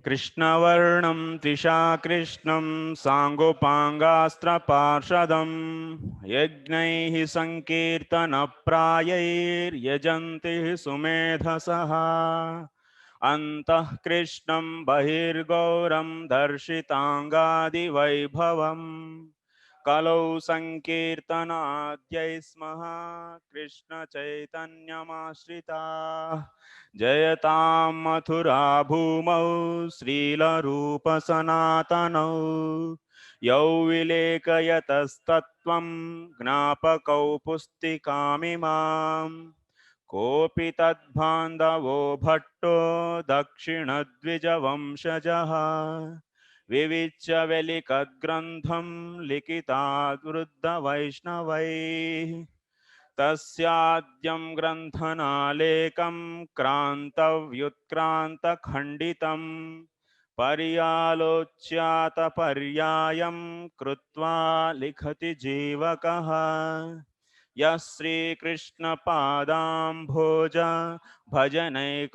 कृष्णवर्णं त्रिशा कृष्णं साङ्गोपाङ्गास्त्रपार्षदं यज्ञैः सङ्कीर्तनप्रायैर्यजन्ति सुमेधसः अन्तः कृष्णं बहिर्गौरं दर्शिताङ्गादिवैभवम् कलौ सङ्कीर्तनाद्यै स्मः कृष्णचैतन्यमाश्रिताः जयतां मथुरा भूमौ श्रीलरूपसनातनौ यौ विलेखयतस्तत्त्वं ज्ञापकौ पुस्तिकामिमाम् कोऽपि तद्बान्धवो भट्टो दक्षिणद्विजवंशजः विविच्य वेलिकग्रन्थं लिखिताद् वृद्धवैष्णवैः तस्याद्यं ग्रन्थनालेकं क्रान्तव्युत्क्रान्तखण्डितं पर्यालोच्यातपर्यायं कृत्वा लिखति जीवकः यः श्रीकृष्णपादाम्भोज भजनैकाभिलाषवान्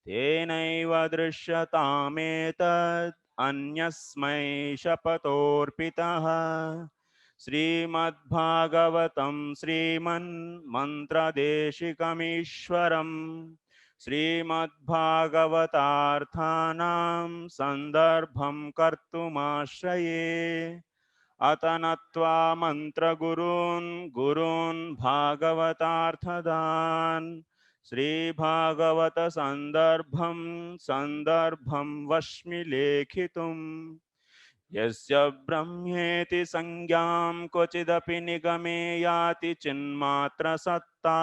तेनैव दृश्यतामेतद् अन्यस्मै शपथोऽर्पितः श्रीमद्भागवतं श्रीमन्मन्त्रदेशिकमीश्वरम् श्रीमद्भागवतार्थानां सन्दर्भं कर्तुमाश्रये अतनत्वा मन्त्रगुरून् गुरून् भागवतार्थदान् सन्दर्भं वश्मि लेखितुम् यस्य ब्रह्मेति संज्ञां क्वचिदपि निगमे याति चिन्मात्रसत्ता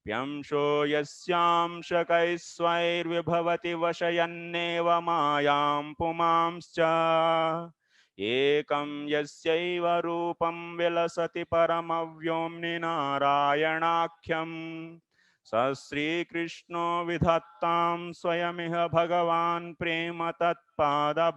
प्यंशो यस्यांशकैस्वैर्विभवति वशयन्नेव मायां पुमांश्च एकं यस्यैव रूपं विलसति परमव्योम्नि नारायणाख्यम् स श्रीकृष्णो विधत्तां स्वयमिह भगवान् प्रेम तत्पादभाजाम्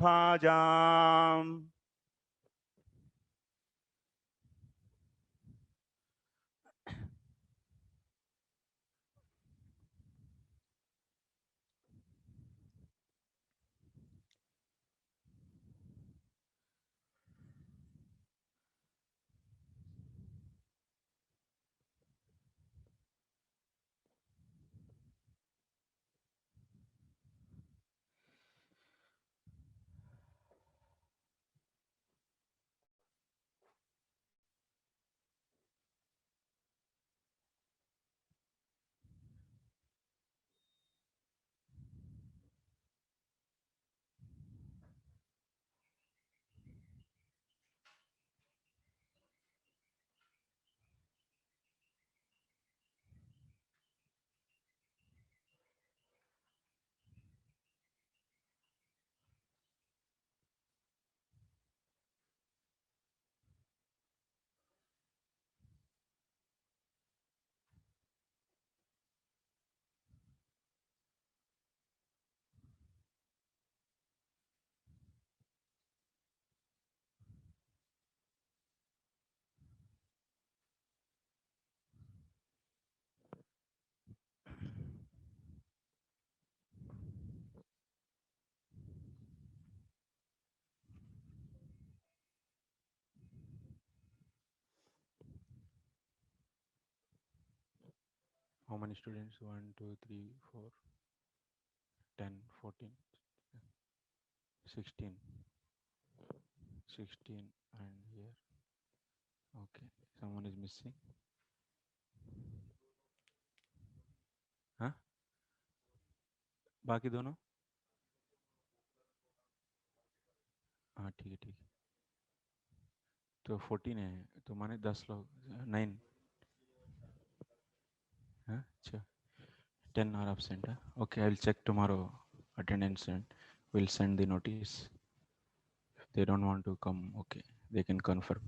How many students? 1, 2, 3, 4, 10, 14, 16, 16 and here. Okay, someone is missing. हाँ बाकी दोनों हाँ ठीक है ठीक है तो 14 है तो माने 10 लोग 9 हाँ अच्छा 10 are absent huh? Okay, I'll check tomorrow attendance and we'll send the notice. If they don't want to come, okay, they can confirm.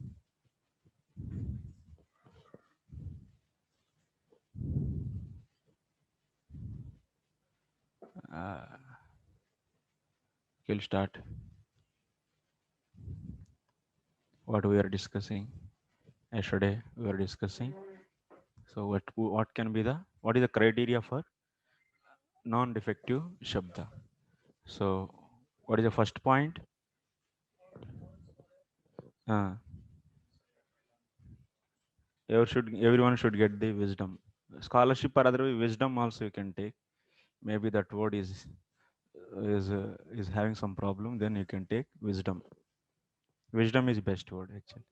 We'll start. What we are discussing yesterday, we were discussing. So what can be the, what is the criteria for non-defective shabda. So what is the first point? uh, everyone should get the wisdom scholarship or otherwise wisdom also you can take. Maybe that word is having some problem, then you can take wisdom. Wisdom is best word actually.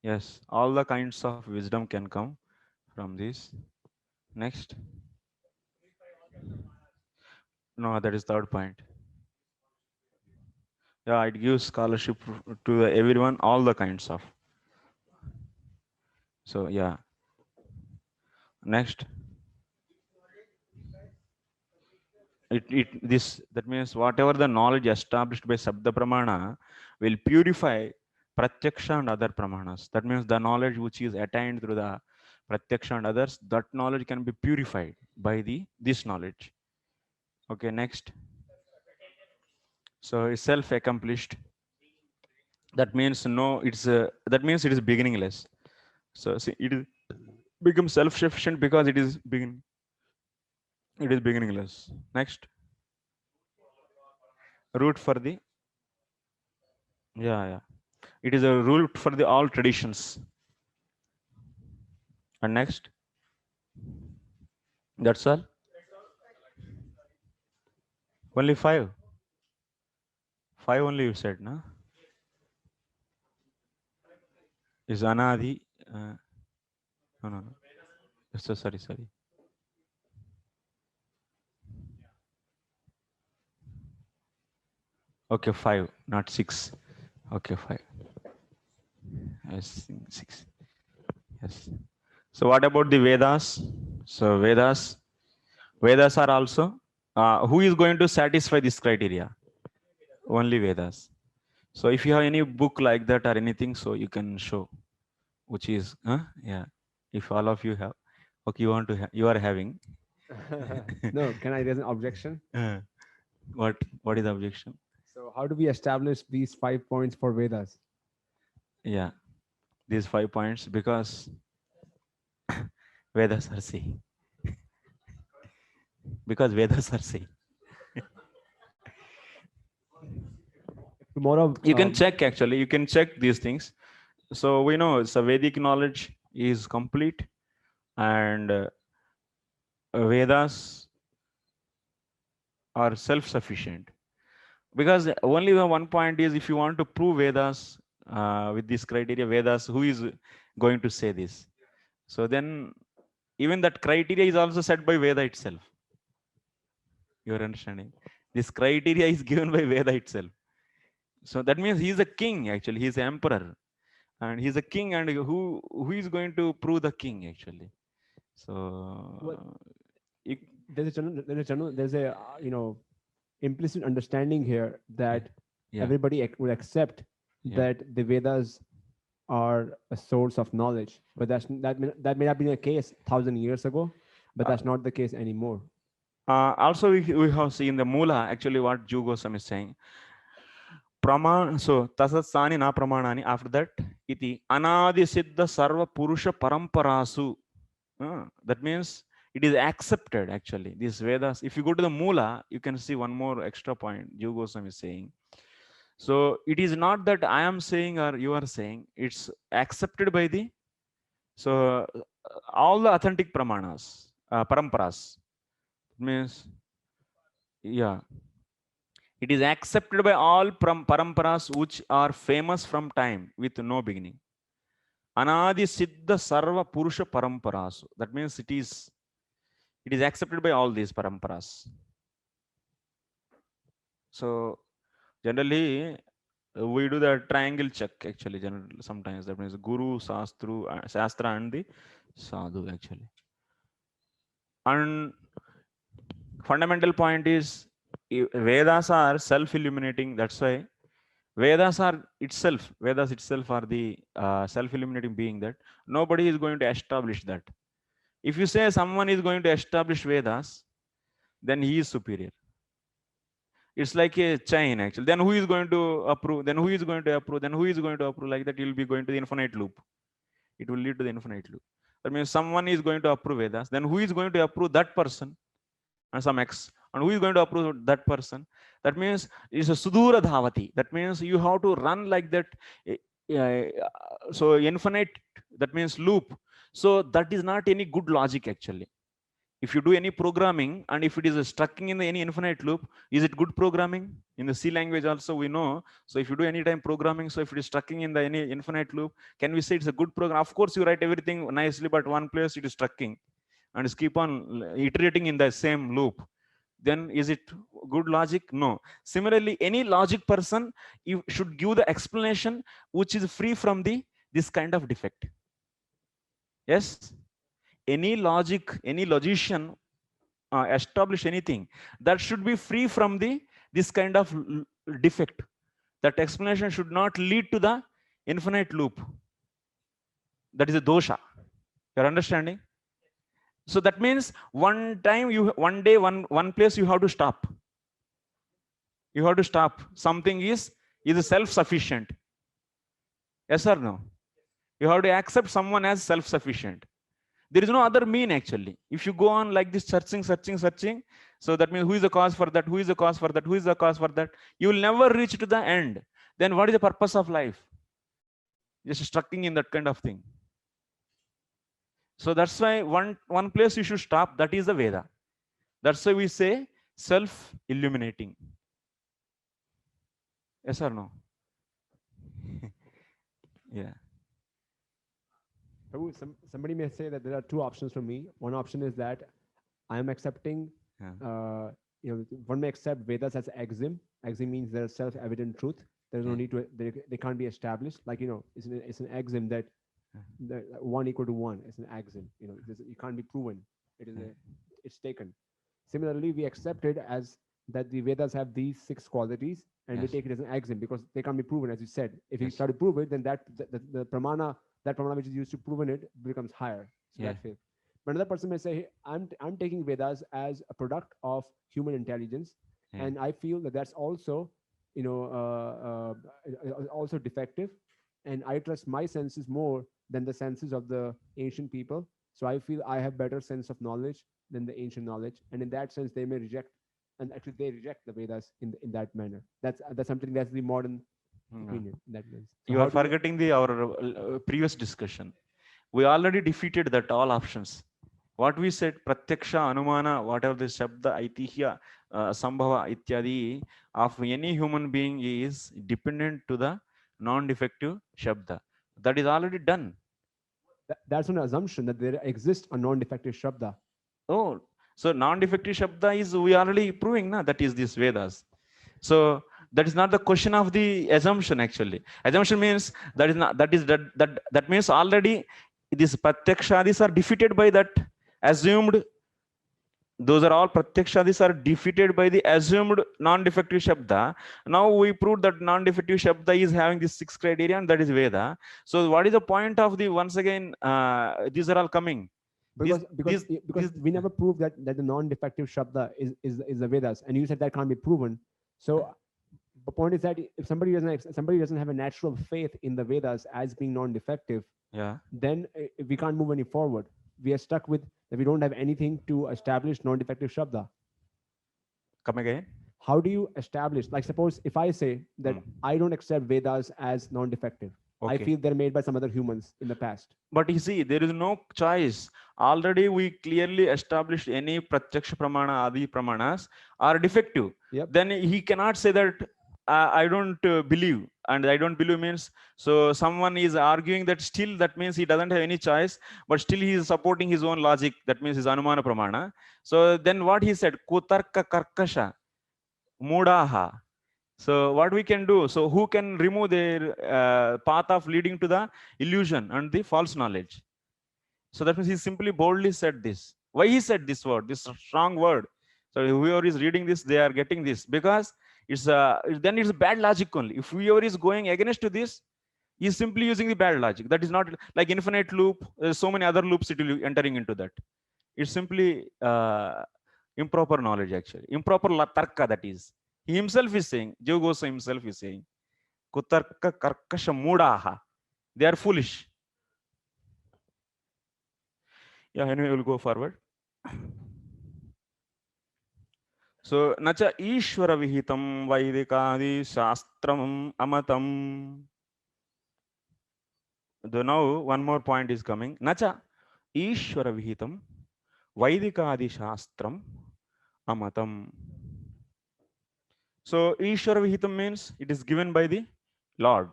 Yes, all the kinds of wisdom can come from this. Next. No, that is third point. Yeah, it gives scholarship to everyone, all the kinds of. So yeah. Next. It this that means whatever the knowledge established by Sabda Pramana will purify Pratyaksha and other Pramanas. That means the knowledge which is attained through the Pratyaksha and others, that knowledge can be purified by this knowledge. Okay, next. So it's self-accomplished. That means no, that means it is beginningless. So see, it is becomes self-sufficient because it is beginningless. Next, root for the yeah. It is a root for the all traditions. And next, that's all. Only five. Five only you said, no? Is Anadi? No. So sorry. Okay, five, not six. Okay, five. Yes, six. Yes. So what about the Vedas? So Vedas are also. Who is going to satisfy this criteria? Only Vedas. So if you have any book like that or anything, so you can show, which is, yeah. If all of you have, okay, you are having. No, can I raise an objection? Uh, what is the objection? So, how do we establish these 5 points for Vedas? Yeah, these 5 points because Vedas are saying. Because Vedas are saying. Tomorrow, You can check actually. You can check these things. So we know so Vedic knowledge is complete, and Vedas are self-sufficient. Because only the one point is if you want to prove Vedas with this criteria, Vedas, who is going to say this? So then even that criteria is also set by Veda itself. You are understanding? This criteria is given by Veda itself. So that means he is a king actually. He is an emperor, and he is a king. And who is going to prove the king actually? well, So it, there's a implicit understanding here yeah, that yeah, everybody would accept yeah. that the Vedas are a source of knowledge, but that may have been the case 1,000 years ago, but Uh, that's not the case anymore. also, we have seen the Mula actually what Ju Goswami is saying. Praman, so tasasani na pramanani. After that, iti anadi siddha sarva purusha paramparasu. That means it is accepted actually. These Vedas. If you go to the Mula, you can see one more extra point. Ju Goswami is saying. So it is not that I am saying or you are saying. It's accepted by the so all the authentic pramanas, paramparas. Means yeah, it is accepted by all paramparas which are famous from time with no beginning. Anadi siddha sarva purusha paramparas. That means it is accepted by all these paramparas. So generally we do the triangle check actually. Generally, sometimes that means guru, shastra and the sadhu actually. And fundamental point is Vedas are self-illuminating. That's why Vedas itself are the self-illuminating being that nobody is going to establish that. If you say someone is going to establish Vedas, then he is superior. It's like a chain actually. Then who is going to approve? Then who is going to approve? Then who is going to approve? Like that, you'll be going to the infinite loop. It will lead to the infinite loop. That means someone is going to approve Vedas. Then who is going to approve that person? and some x, and who is going to approve that person? That means it's a sudura dhavati. That means you have to run like that. eh, so infinite, that means loop. So that is not any good logic actually. If you do any programming and if it is stuck in any infinite loop, is it good programming? In the C language also we know. So if you do any time programming, so if it is stuck in the any infinite loop, can we say it's a good program? Of course you write everything nicely, but one place it is stuck and it's keep on iterating in the same loop. Then is it good logic? No. Similarly, any logic person, you should give the explanation which is free from the this kind of defect. Yes, any logic, any logician establish anything that should be free from the this kind of defect. That explanation should not lead to the infinite loop. That is a dosha. You're understanding? So that means one time you, one day, one place you have to stop. You have to stop. Something is self-sufficient. Yes or no? You have to accept someone as self-sufficient. There is no other mean actually. If you go on like this searching, so that means who is the cause for that, who is the cause for that, who is the cause for that, you will never reach to the end. Then what is the purpose of life? Just stuck in that kind of thing. So that's why one place you should stop, that is the Veda. That's why we say self-illuminating. Yes or no? Yeah. Prabhu, somebody may say that there are two options for me. One option is that I am accepting, one may accept Vedas as axiom. Axiom means there's self-evident truth. There's no need to, they can't be established. Like, it's an axiom that 1 equal to 1 is an axiom. It can't be proven. It's taken. Similarly, we accept it as that the Vedas have these 6 qualities, and we take it as an axiom because they can't be proven, as you said. If you try to prove it, then the pramana, that pramana which is used to proven it, becomes higher. So that fails. But another person may say, hey, I'm taking Vedas as a product of human intelligence, and I feel that that's also, also defective, and I trust my senses more than the senses of the ancient people. So I feel I have better sense of knowledge than the ancient knowledge, and in that sense, they may reject, and actually they reject the Vedas in that manner. That's something that's the modern opinion. In that means you are forgetting our previous discussion. We already defeated that all options. What we said, pratyaksha, anumana, whatever the shabda, aitihya, sambhava, ityadi of any human being is dependent to the non-defective shabda. That is already done. That's an assumption that there exists a non-defective shabda. Oh, so non-defective shabda is we already proving na, that is this Vedas. So that is not the question of the assumption actually. Assumption means that means already these pratyakshadis are defeated by that assumed. Those are all pratyakshadis are defeated by the assumed non-defective shabda. Now we proved that non-defective shabda is having this 6 criteria, and that is Veda. So what is the point of the, once again, these are all coming? Because we never proved that the non-defective shabda is the Vedas, and you said that can't be proven. So the point is that if somebody doesn't have a natural faith in the Vedas as being non-defective, then we can't move any forward. We are stuck with that we don't have anything to establish non-defective shabda. Come again? How do you establish? Like, suppose if I say that I don't accept Vedas as non-defective, I feel they're made by some other humans in the past. But you see, there is no choice. Already we clearly established any pratyaksha pramana, adi pramanas are defective. Then he cannot say that I don't believe, and I don't believe means, so someone is arguing that still, that means he doesn't have any choice, but still he is supporting his own logic. That means his anumana pramana. So then what he said, kutarka karkasha mudaha. So what we can do? So who can remove their path of leading to the illusion and the false knowledge? So that means he simply boldly said this. Why he said this word, this strong word? So whoever is reading this, they are getting this because it's then it's bad logic only. If whoever is going against to this, he is simply using the bad logic. That is not like infinite loop. There's so many other loops it will be entering into that. It's simply improper knowledge actually. Improper tarka, that is. He himself is saying, Jiva Goswami himself is saying, Kutarka karkasha mudaha. They are foolish. Yeah, anyway, we'll go forward. So nacha ishvara vihitam vaidikadi shastram amatam. Now one more point is coming. Nacha ishvara vihitam vaidikadi shastram amatam. So ishvara vihitam means it is given by the Lord.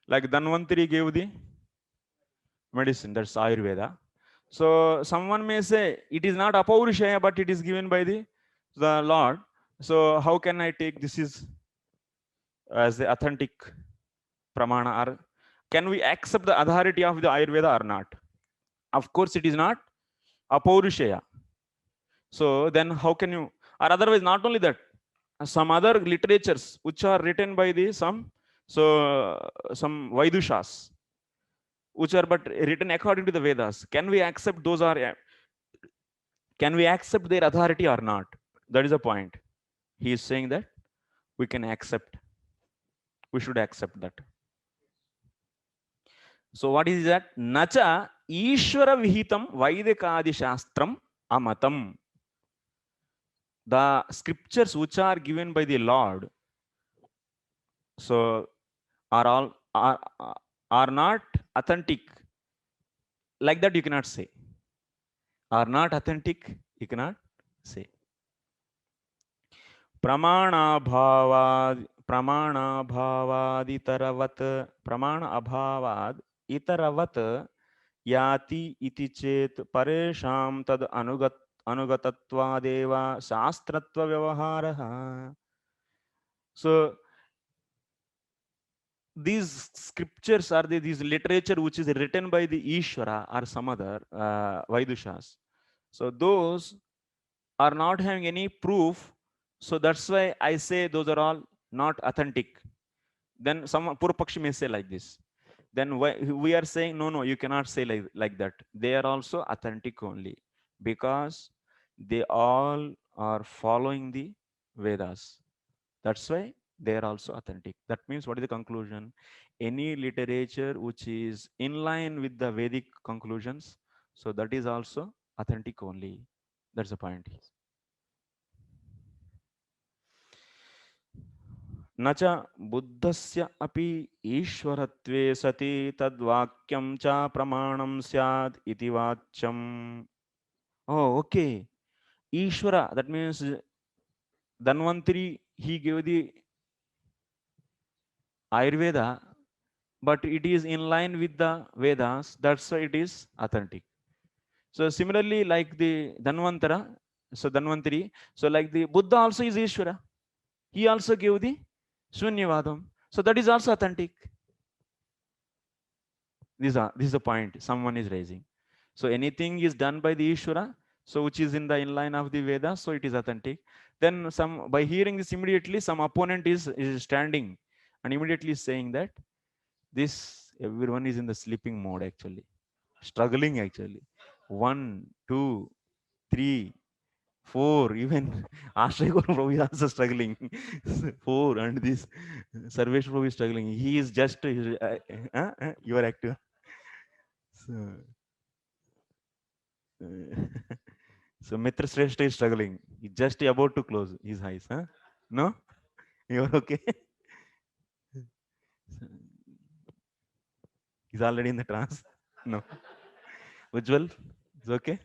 Like Dhanvantari gave the medicine, that's Ayurveda. So someone may say it is not Apaurishaya, but it is given by the Lord. So how can I take this is as the authentic pramana, or can we accept the authority of the Ayurveda or not? Of course it is not Apaurishaya. So then how can you, or otherwise not only that, some other literatures which are written by the some Vaidushas, which are but written according to the Vedas, can we accept those, are can we accept their authority or not? That is the point. He is saying that we can accept, we should accept that. So what is that? Nacha ishvara vihitam vaidikadi shastram amatam. The scriptures which are given by the Lord, so are all are not authentic. Like that you cannot say. Are not authentic, you cannot say. प्रमाणाभावादितरवत् प्रमाण अभावाद इतरवत् याति इति चेत परेषां तद अनुगतत्वादेव शास्त्रत्व व्यवहारः. So these scriptures are these literature which is written by the Ishvara or some other Vaidushas. So those are not having any proof. So that's why I say those are all not authentic. Then some Purupakshi may say like this. Then we are saying no, you cannot say like that. They are also authentic only because they all are following the Vedas. That's why they are also authentic. That means what is the conclusion? Any literature which is in line with the Vedic conclusions, so that is also authentic only. That's the point. न च बुद्धस्य अपि ईश्वरत्वे सति तद्वाक्यं च प्रमाणं स्यात् इति वाच्यम्. Oh, okay. Ishvara, that means Dhanvantari, he gave the Ayurveda, but it is in line with the Vedas. That's why it is authentic. So similarly, like the Dhanvantari, so like the Buddha also is Ishvara. He also gave the Shunyavadam. So that is also authentic. This is the point someone is raising. So anything is done by the Ishvara, so which is in the inline of the Veda, so it is authentic. Then some, by hearing this immediately, some opponent is standing and immediately saying that this everyone is in the sleeping mode actually, struggling actually. 1, 2, 3, 4, even Ashrayakar Prabhu is also struggling. 4, and this Sarvesh Prabhu is struggling. He is just you are active. So, so Mitra Shrestha is struggling. He's just about to close his eyes. Huh? No? You are okay? He's already in the trance. No. Ujjwal, is okay?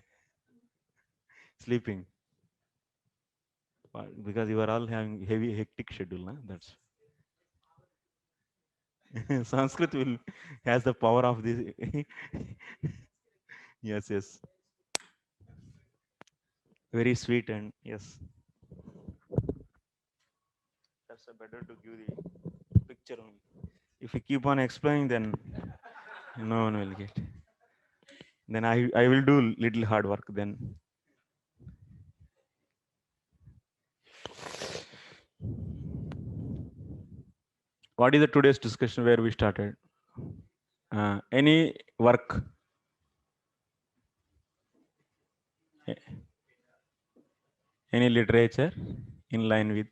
Sleeping. Because you are all having heavy, hectic schedule. Huh? That's Sanskrit will has the power of this. Yes, yes. Very sweet and yes. That's better to give the picture only. If you keep on explaining, then no one will get. Then I will do little hard work then. What is the today's discussion where we started? Any work? Any literature in line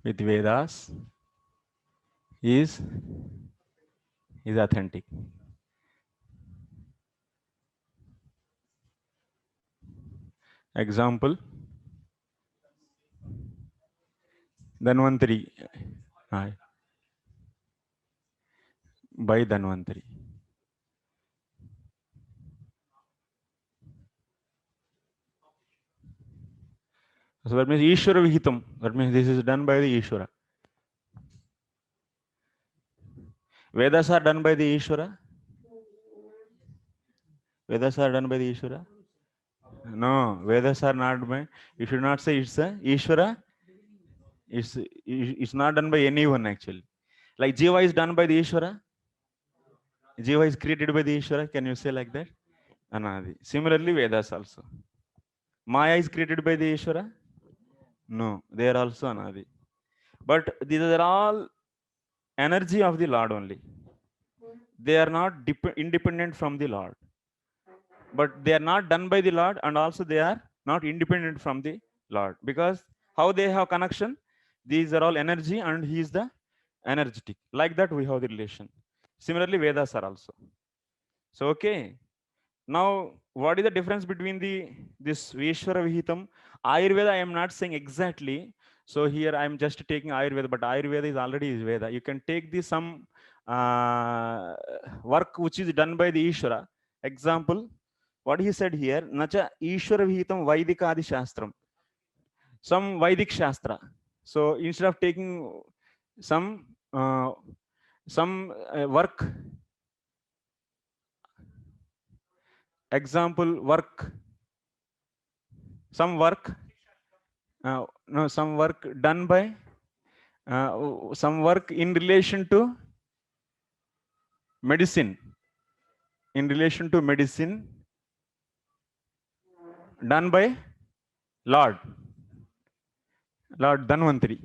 with Vedas is authentic. Example, Dhanvantari. By Dhanvantari. So that means Ishvara Vihitam. That means this is done by the Ishvara. Vedas are done by the Ishvara. Vedas are done by the Ishvara. No, Vedas are not by. You should not say it's a Ishvara. It's not done by anyone actually. Like Jiva is done by the Ishvara. Jiva is created by the Ishvara. Can you say like that? Anadi. Similarly, Vedas also. Maya is created by the Ishvara. No, they are also Anadi. But these are all energy of the Lord only. They are not independent from the Lord. But they are not done by the Lord, and also they are not independent from the Lord. Because how they have connection? These are all energy, and he is the energetic. Like that, we have the relation. Similarly, Vedas are also. So, okay. Now, what is the difference between this Vishwara Vihitam? Ayurveda, I am not saying exactly. So here I am just taking Ayurveda, but Ayurveda is already Veda. You can take some work which is done by the Ishvara. Example, what he said here, Nacha Ishvara Vihitam Vaidikadi Shastram. Some Vedic Shastra. So instead of taking some work, example work, some work, no, some work done by, some work in relation to medicine, done by Lord Dhanvantari.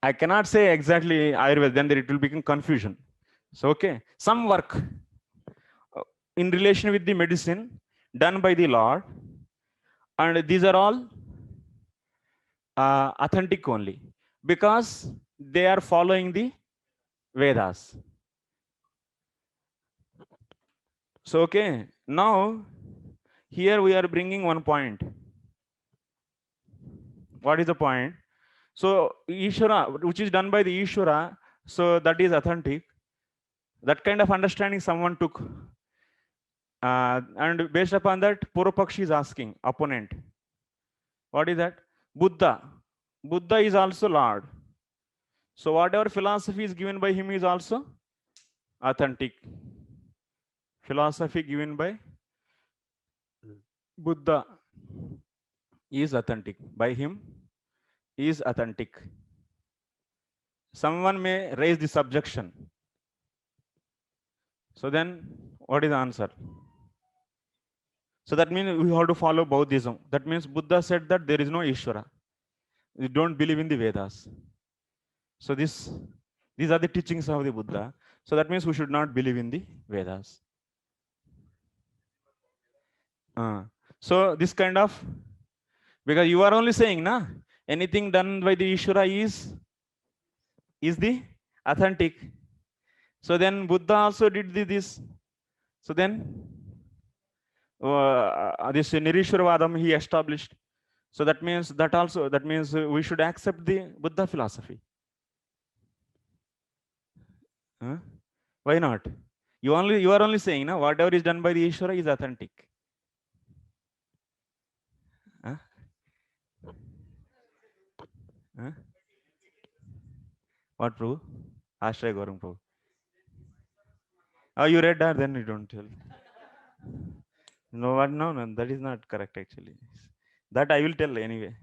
I cannot say exactly Ayurveda, then it will become confusion. So, okay, some work in relation with the medicine done by the Lord, and these are all authentic only because they are following the Vedas. So, okay, now here we are bringing one point. What is the point? So, Ishvara, which is done by the Ishvara, so that is authentic. That kind of understanding someone took. And based upon that, Purvapakshi is asking, opponent, what is that? Buddha. Buddha is also Lord. So whatever philosophy is given by him is also authentic. Philosophy given by Buddha is authentic. By him is authentic. Someone may raise this objection. So then, what is the answer? So that means we have to follow Buddhism. That means Buddha said that there is no Ishvara. We don't believe in the Vedas. So these are the teachings of the Buddha. So that means we should not believe in the Vedas. So this kind of, because you are only saying, na, anything done by the Ishvara is the authentic. So then Buddha also did this. So then this Nirishwaravadam he established. So that means we should accept the Buddha philosophy. Why not? You are only saying, na, whatever is done by the Ishvara is authentic. What, Prabhu? Ashray Gaurang Prabhu. Oh, you read that, then you don't tell. No, that is not correct actually. That I will tell anyway.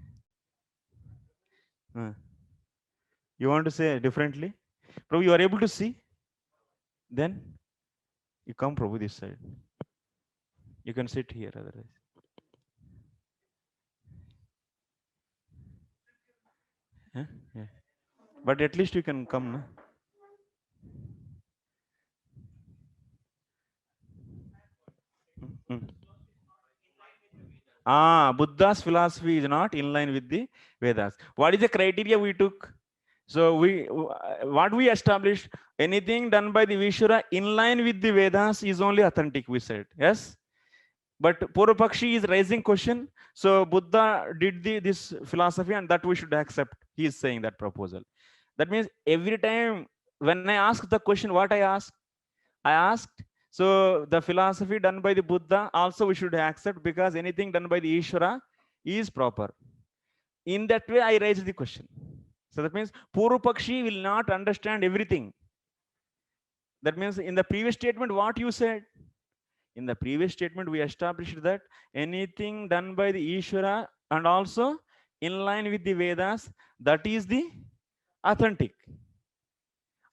You want to say differently? Prabhu, you are able to see? Then you come, Prabhu, this side. You can sit here otherwise. Yeah. But at least you can come, no? Buddha's philosophy is not in line with the Vedas. What is the criteria we took? So what we established, anything done by the Vishwara in line with the Vedas is only authentic, we said. Yes? But Purvapakshi is raising question. So Buddha did this philosophy, and that we should accept. He is saying that proposal. That means every time when I ask the question, what I asked. So the philosophy done by the Buddha also we should accept, because anything done by the Ishvara is proper. In that way, I raised the question. So that means Purvapakshi will not understand everything. That means in the previous statement, what you said? In the previous statement, we established that anything done by the Ishvara and also in line with the Vedas, that is the authentic.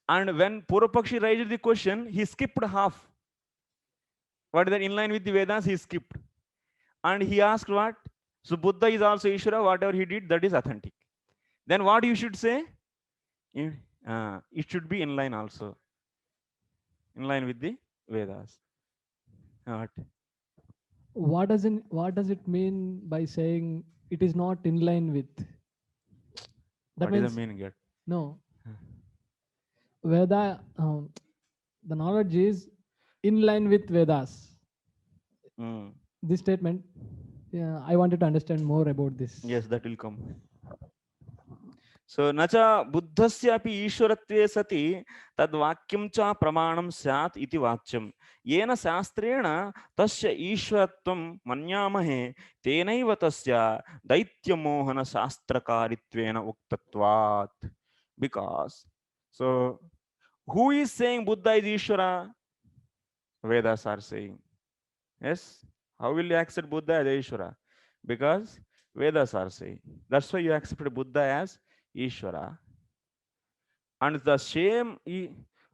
And when Purvapakshi raised the question, he skipped half. What is that in line with the Vedas? He skipped. And he asked what? So Buddha is also Ishvara, whatever he did, that is authentic. Then what you should say? It should be in line also. In line with the Vedas. What? What does it mean by saying it is not in line with? That What is the means meaning here? no. Veda, the knowledge is in line with Vedas. Mm. This statement, yeah, I wanted to understand more about this. Yes, that will come. So nacha buddhasya api ishwaratve sati tad vakyam cha pramanam syat iti vachyam yena shastrena tasya ishwaratvam manyamahe tenaiva tasya daityamohana shastrakarittvena uktatvat. Because so who is saying Buddha is Ishvara? Vedas are saying. Yes. How will you accept Buddha as Ishvara? Because Vedas are saying. That's why you accept Buddha as Ishvara. And the same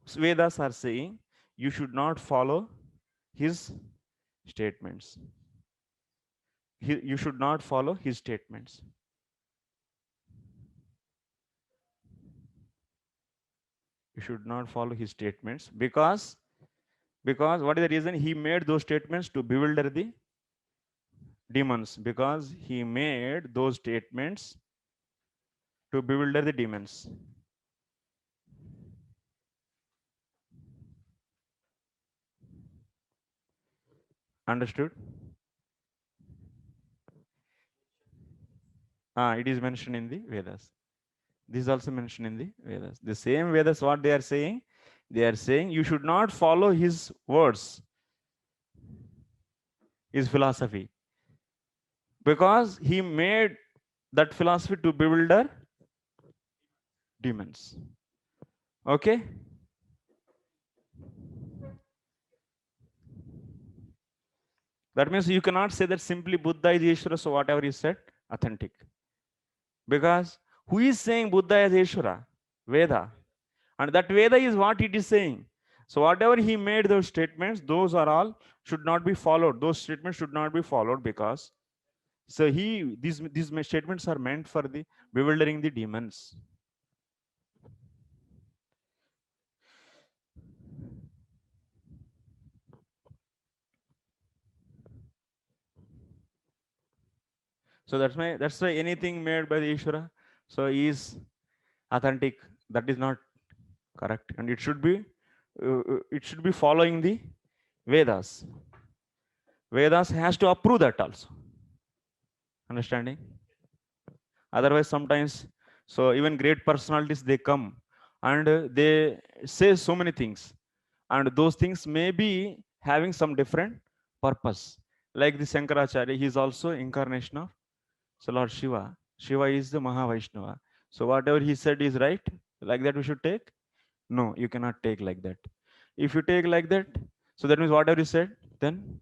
Vedas are saying you should not follow his statements. You should not follow his statements. You should not follow his statements because what is the reason? He made those statements to bewilder the demons, because he made those statements to bewilder the demons. Understood? It is mentioned in the Vedas. This is also mentioned in the Vedas. The same Vedas, what they are saying? They are saying you should not follow his words, his philosophy, because he made that philosophy to bewilder demons. Okay? That means you cannot say that simply Buddha is Ishvara, so whatever he said, authentic. Because who is saying Buddha is Ishvara? Veda. And that Veda is what it is saying. So whatever he made those statements, those are all should not be followed. Those statements should not be followed, because so these statements are meant for the bewildering the demons. So that's why anything made by the Ishvara so is authentic. That is not correct, and it should be following the Vedas. Vedas has to approve that also. Understanding? Otherwise, sometimes so even great personalities they come and they say so many things, and those things may be having some different purpose. Like the Shankaracharya, he is also incarnation of so Lord Shiva. Shiva is the Mahavaishnava. So whatever he said is right. Like that we should take? No, you cannot take like that. If you take like that, so that means whatever you said, then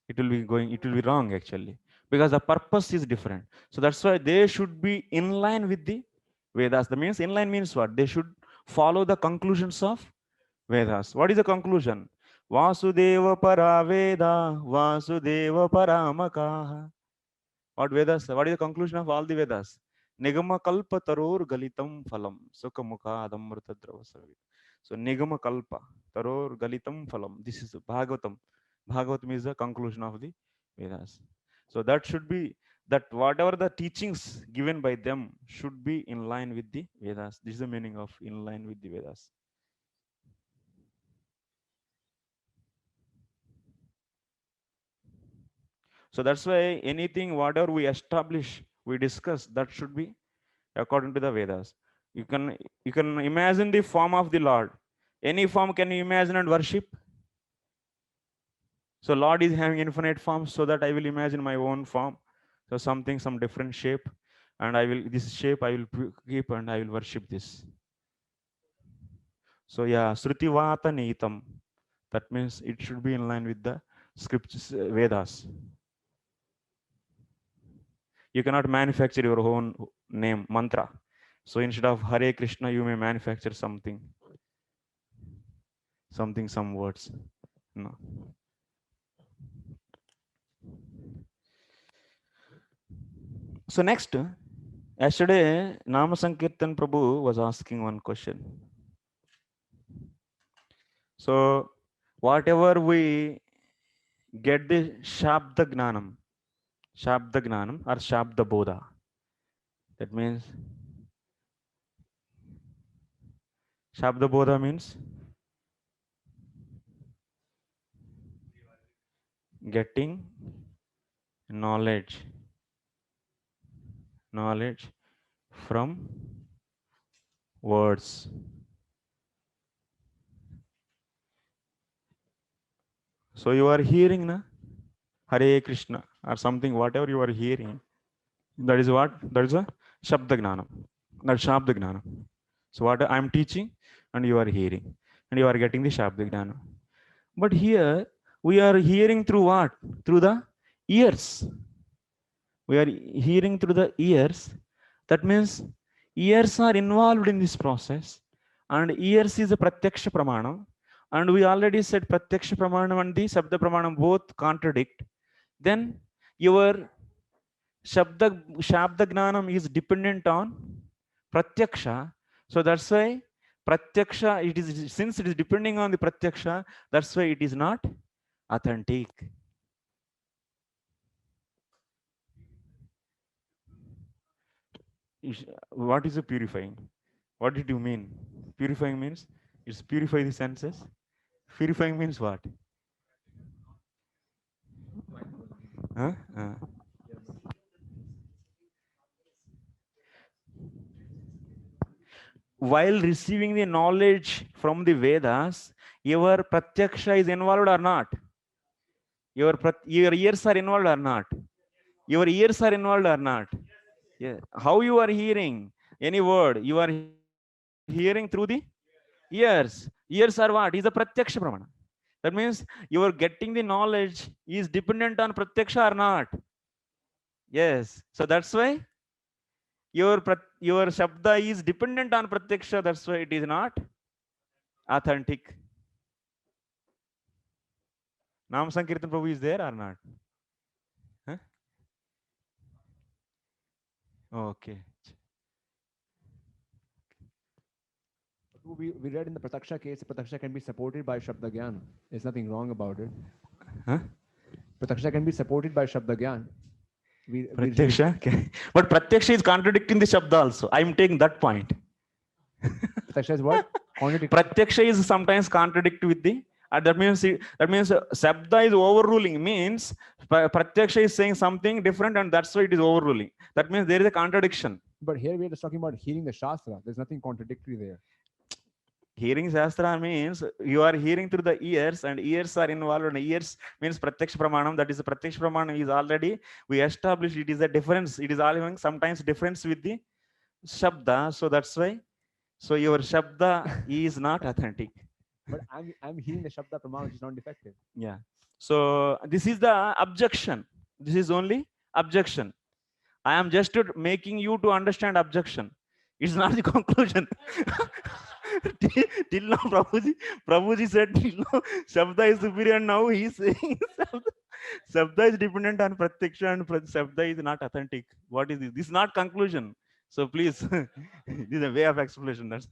it will be wrong actually, because the purpose is different. So that's why they should be in line with the Vedas. The means in line means what? They should follow the conclusions of Vedas. What is the conclusion? Vasudeva para Veda, Vasudeva paramakaha. What Vedas? What is the conclusion of all the Vedas? Nigama kalpa taror galitam phalam sukha mukha adamrta dravasavi. So Nigama kalpa taror galitam phalam. This is Bhagavatam. Bhagavatam is the conclusion of the Vedas. So that should be that whatever the teachings given by them should be in line with the Vedas. This is the meaning of in line with the Vedas. So that's why anything, whatever we establish, we discuss, that should be according to the Vedas. You can imagine the form of the Lord. Any form can you imagine and worship? So Lord is having infinite forms, so that I will imagine my own form. So something, some different shape, and this shape I will keep and I will worship this. So yeah, Srutivata Nitam. That means it should be in line with the scriptures, Vedas. You cannot manufacture your own name, mantra. So instead of Hare Krishna, you may manufacture something, some words. No. So next, yesterday, Nama Sankirtan Prabhu was asking one question. So whatever we get the Shabda Gnanam or Shabda Bodha, that means Shabda Bodha means getting knowledge from words. So you are hearing na Hare Krishna or something, whatever you are hearing, that is what? That is a Shabda Gnanam. That's Shabda Gnanam. So what I am teaching and you are hearing and you are getting the Shabda Gnanam. But here we are hearing through what? Through the ears. We are hearing through the ears. That means ears are involved in this process, and ears is a pratyaksha pramana. And we already said pratyaksha pramana and the Shabda pramana both contradict. Then your Shabda Gnanam is dependent on pratyaksha. So that's why pratyaksha, it is, since it is depending on the pratyaksha, that's why it is not authentic. What is a purifying? What did you mean? Purifying means it's purify the senses. Purifying means what? Huh? While receiving the knowledge from the Vedas, your pratyaksha is involved or not? Your ears are involved or not? Your ears are involved or not? Yeah. How you are hearing any word? You are hearing through the ears. Ears are what? Is a pratyaksha pramana. That means you are getting the knowledge is dependent on pratyaksha or not? Yes. So that's why your shabda is dependent on pratyaksha. That's why it is not authentic. Nam Sankirtan Prabhu is there or not? Huh? Okay. We read in the Prataksha case, Prataksha can be supported by Shabda Gyan. There's nothing wrong about it. Huh? Prataksha can be supported by Shabda Gyan. Pratyaksha? Okay. But Pratyaksha is contradicting the Shabda also. I'm taking that point. Prataksha is what? Pratyaksha is sometimes contradict with the that means Shabda is overruling, means Pratyaksha is saying something different and that's why it is overruling. That means there is a contradiction. But here we are just talking about hearing the Shastra. There's nothing contradictory there. Hearing Shastra means you are hearing through the ears, and ears are involved, and ears means Pratyaksha Pramanam. That is the Pratyaksha Pramanam is already, we established it is a difference. It is having sometimes difference with the Shabda. So that's why. So your Shabda is not authentic. But I'm hearing the Shabda Pramana, which is not defective. Yeah. So this is the objection. This is only objection. I am just making you to understand objection. It's not the conclusion. till now, Prabhuji said, till now, Shabda is superior, and now he is saying Shabda is dependent on Pratyaksha and Shabda is not authentic. What is this? This is not conclusion. So please, this is a way of explanation. That's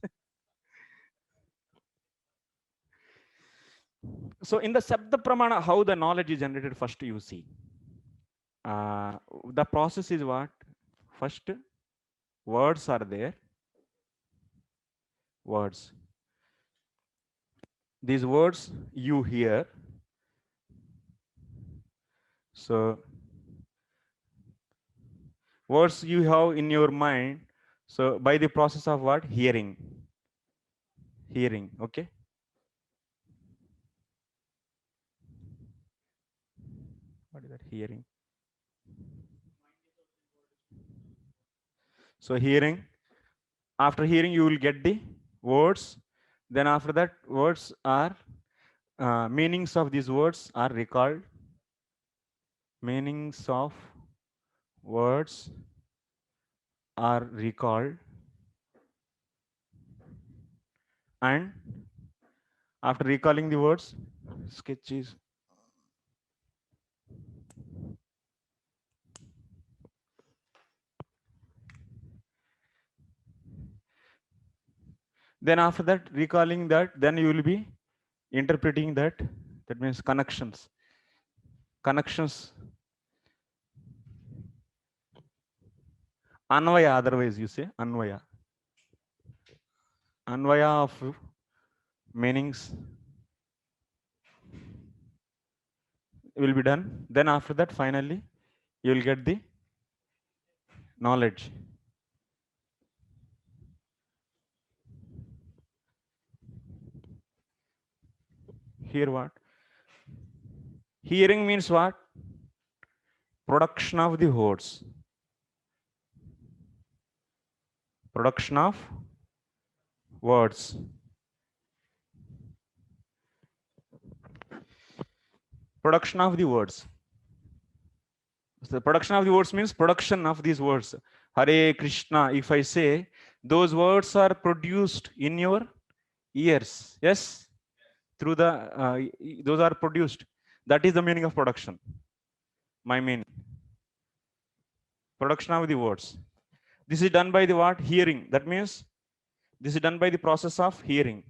so in the Shabda Pramana, how the knowledge is generated, first you see. The process is what? First, words are there. Words. These words you hear. So Words you have in your mind. So by the process of what? Hearing. Hearing. Okay. What is that? Hearing. So hearing. After hearing, you will get the words. Then after that, words are meanings of these words are recalled. Meanings of words are recalled, and after recalling the words, sketches. Then after that, recalling that, then you will be interpreting that. That means connections. Connections. Anvaya, otherwise you say Anvaya. Anvaya of meanings will be done. Then after that, finally, you will get the knowledge. Hear what? Hearing means what? Production of the words. Production of words. Production of the words. The production of the words means production of these words. Hare Krishna, if I say, those words are produced in your ears. Yes? Through the, those are produced. That is the meaning of production. My meaning. Production of the words. This is done by the what? Hearing. That means this is done by the process of hearing.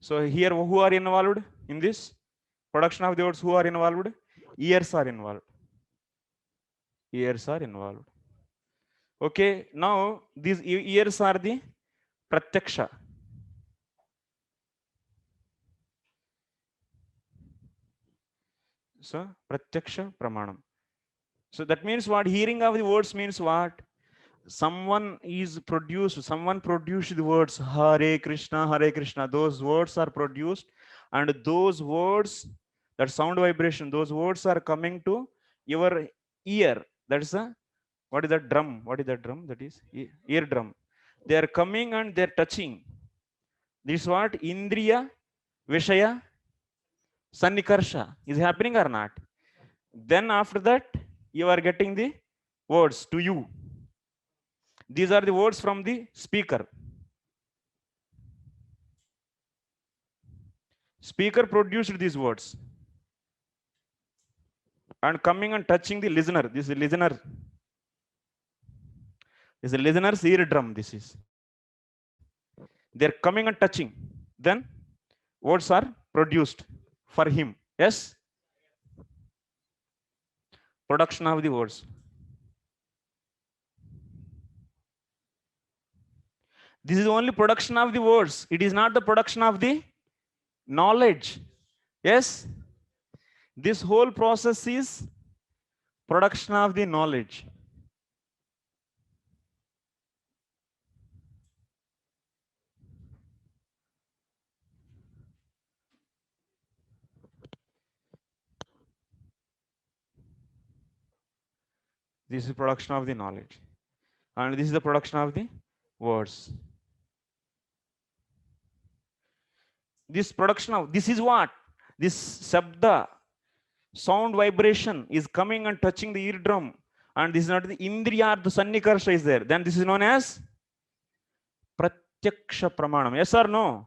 So here, who are involved in this? Production of the words, who are involved? Ears are involved. Ears are involved. Okay, now these ears are the pratyaksha. So pratyaksha pramanam. So that means what? Hearing of the words means what? Someone produced the words Hare Krishna, Hare Krishna. Those words are produced, and those words, that sound vibration, those words are coming to your ear. That's a, what is that drum? What is that drum? That is ear drum. They are coming and they're touching. This what? Indriya Vishaya Sannikarsha is happening or not? Then after that, you are getting the words to you. These are the words from the speaker. Speaker produced these words and coming and touching the listener. This is listener. This is a listener's eardrum. This is. They're coming and touching. Then words are produced for him. Yes? Production of the words. This is only production of the words. It is not the production of the knowledge. Yes? This whole process is production of the knowledge. This is production of the knowledge. And this is the production of the words. This production of, this is what? This sabda, sound vibration is coming and touching the eardrum. And this is not the indriya, the sannikarsha is there. Then this is known as pratyaksha pramanam. Yes or no?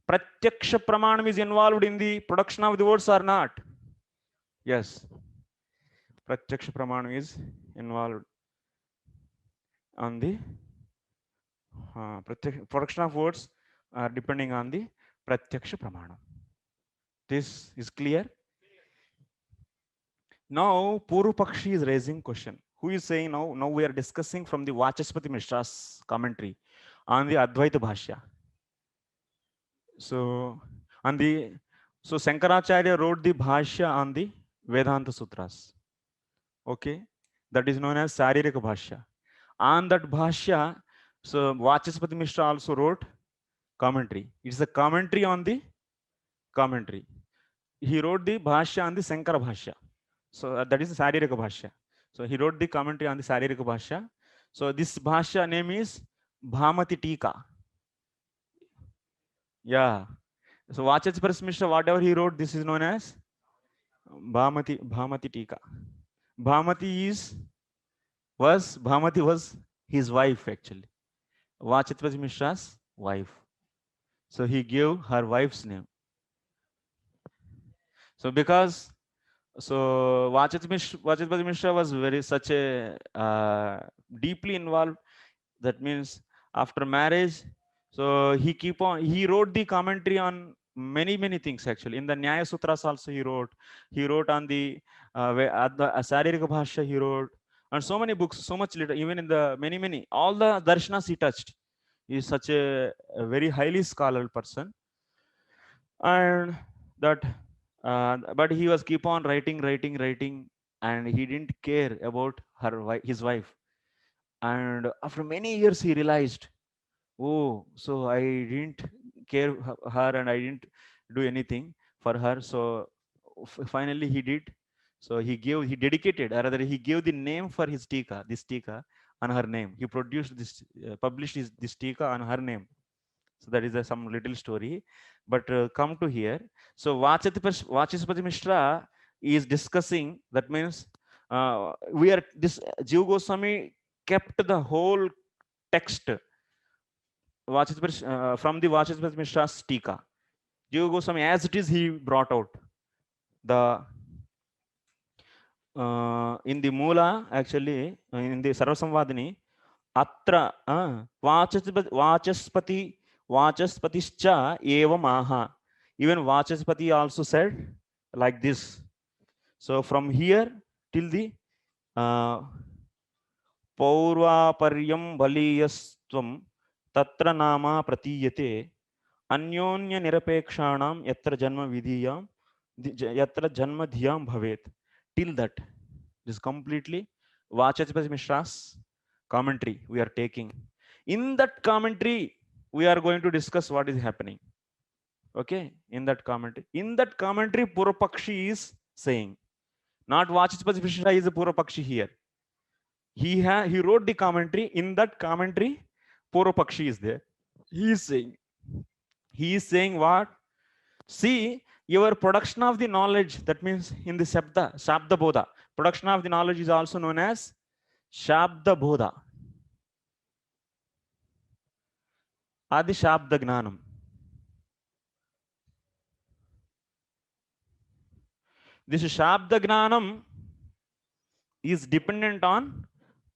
Pratyaksha pramanam is involved in the production of the words or not? Yes. Pratyaksha pramanam is involved on the production of words are depending on the pratyaksha pramanam. This is clear. Now Puru Pakshi is raising question. Who is saying now we are discussing from the Vachaspati Mishra's commentary on the Advaita Bhashya. So on the So Shankaracharya wrote the Bhashya on the Vedanta Sutras. Okay, that is known as Saririka Bhashya. On that Bhashya, so Vachaspati Mishra also wrote commentary. It's a commentary on the commentary. He wrote the Bhashya on the Shankara Bhashya. So that is the Saririka Bhashya. So he wrote the commentary on the Saririka Bhashya. So this Bhashya name is Bhamati Tika. Yeah. So Vachaspati Mishra, whatever he wrote, this is known as Bhamati Tika. Bhamati was his wife actually. Vachaspati Mishra's wife. So he gave her wife's name. So because Vachaspati Mishra was very such a deeply involved. That means after marriage, so he wrote the commentary on many things actually. In the Nyaya Sutras also he wrote. He wrote on the Saririka Bhashya he wrote, and so many books, so much later. Even in the many all the darshanas he touched. He is such a very highly scholarly person, and that but he was keep on writing, and he didn't care about his wife. And after many years he realized, oh, so I didn't care her, and I didn't do anything for her. So finally he did. So he dedicated, or rather he gave the name for his tika, this tika, on her name. He produced this, published this tika on her name. So that is some little story. But come to here. So Vachaspati Mishra is discussing. That means Jiva Goswami kept the whole text from the Vachaspati Mishra's tika. Jiva Goswami, as it is, he brought out the in the Mula, actually, in the Sarvasamvadini, Atra Vachaspatischa evam aha. Even Vachaspati also said like this. So from here till the Paurvaparyam baliyastvam tatra nama pratiyate अन्योन्य निरपेक्षाणाम यत्र जन्म विधियाम yatra janma dhyam bhavet. Till that, this completely Vachaspati Mishra's commentary we are taking. In that commentary, we are going to discuss what is happening. Okay, in that commentary, Purapakshi is saying, not Vachaspati Mishra is a Purapakshi here. He wrote the commentary. In that commentary, Purapakshi is there. He is saying what? See, your production of the knowledge, that means in the Shabda Bodha, production of the knowledge is also known as Shabda Bodha. Adi Shabda Gnanam. This Shabda Gnanam is dependent on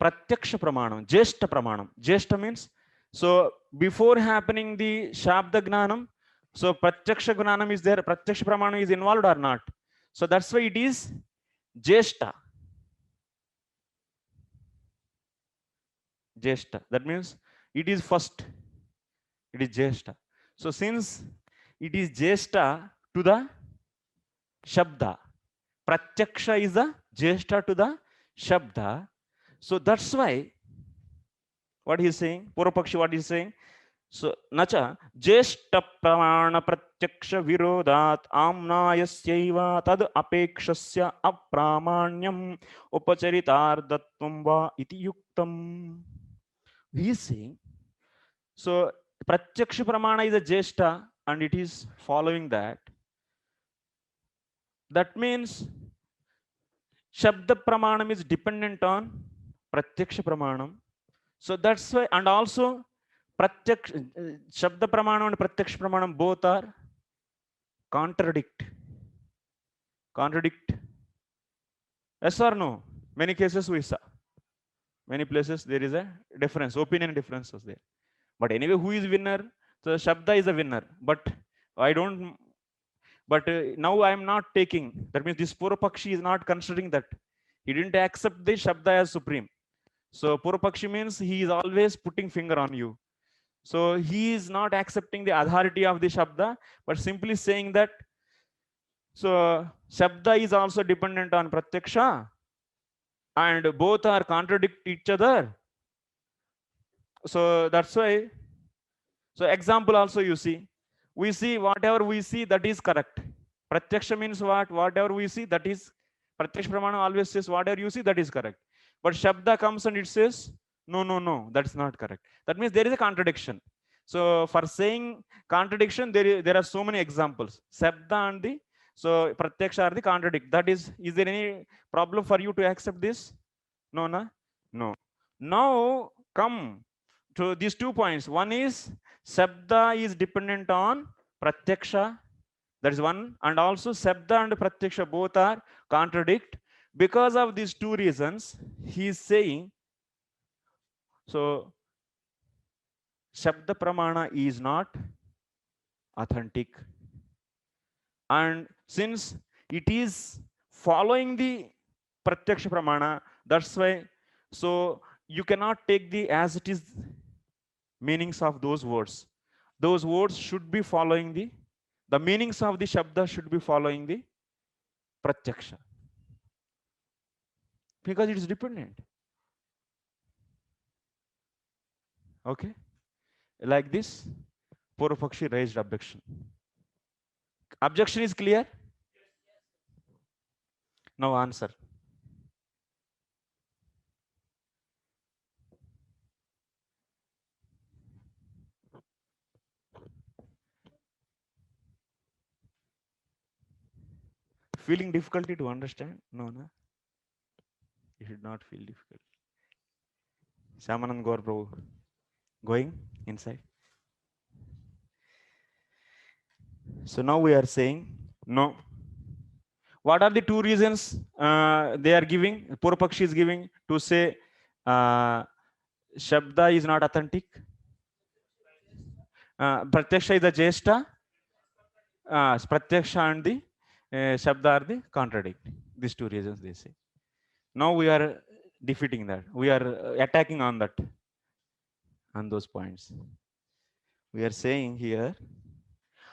Pratyaksha Pramanam, Jeshta Pramanam. Jeshta means, so before happening the Shabda Gnanam, so Pratyaksha Gnanam is there, Pratyaksha Pramanam is involved or not. So that's why it is Jeshta. Jeshta. That means it is first. It is Jeshta. So since it is Jeshta to the Shabda, Pratyaksha is the Jeshta to the Shabda. So that's why what he is saying, Purapakshi, what he is saying. So nacha Jeshta Pramana Pratyaksha Virodat Amnayasyaiva Tad Apekshasya Apramanyam Upacharitardatvam Va Iti Yuktam. He is saying, so Pratyaksha Pramana is a Jeshta and it is following that. That means Shabda Pramanam is dependent on Pratyaksha Pramanam. So that's why, and also Shabda Pramanam and Pratyaksha Pramanam both are contradict. Yes or no? Many cases we saw. Many places there is a difference, opinion difference was there. But anyway, who is winner? So Shabda is a winner. But I don't. But now I am not taking. That means this Purapakshi is not considering that. He didn't accept the Shabda as supreme. So Purapakshi means he is always putting finger on you. So he is not accepting the authority of the Shabda, but simply saying that So Shabda is also dependent on Pratyaksha, and both are contradict each other. So that's why. So example also you see, we see whatever we see that is correct. Pratyaksha means what? Whatever we see that is, Pratyaksha Pramana always says whatever you see that is correct. But Shabda comes and it says, no, no, no, that's not correct. That means there is a contradiction. So for saying contradiction, there are so many examples. Shabda and the, so Pratyaksha are the contradict. That is there any problem for you to accept this? No, no, no. Now come to these 2 points. One is Shabda is dependent on Pratyaksha. That is one. And also Shabda and Pratyaksha both are contradict. Because of these 2 reasons, he is saying, so Shabda Pramana is not authentic. And since it is following the Pratyaksha Pramana, that's why, so you cannot take the as it is meanings of those words. Those words should be following the meanings of the Shabda should be following the Pratyaksha. Because it is dependent. Okay? Like this, Purvapakshi raised objection. Objection is clear? Now answer. Feeling difficulty to understand? No, no. You should not feel difficult. Shamanand Gaur Prabhu, going inside. So now we are saying no. What are the 2 reasons they are giving? Purvapakshi is giving to say Shabda is not authentic. Pratyaksha is the Jeshta. Pratyaksha and the Shabda are the contradict. These 2 reasons they say. Now we are defeating that. We are attacking on that, on those points. We are saying here,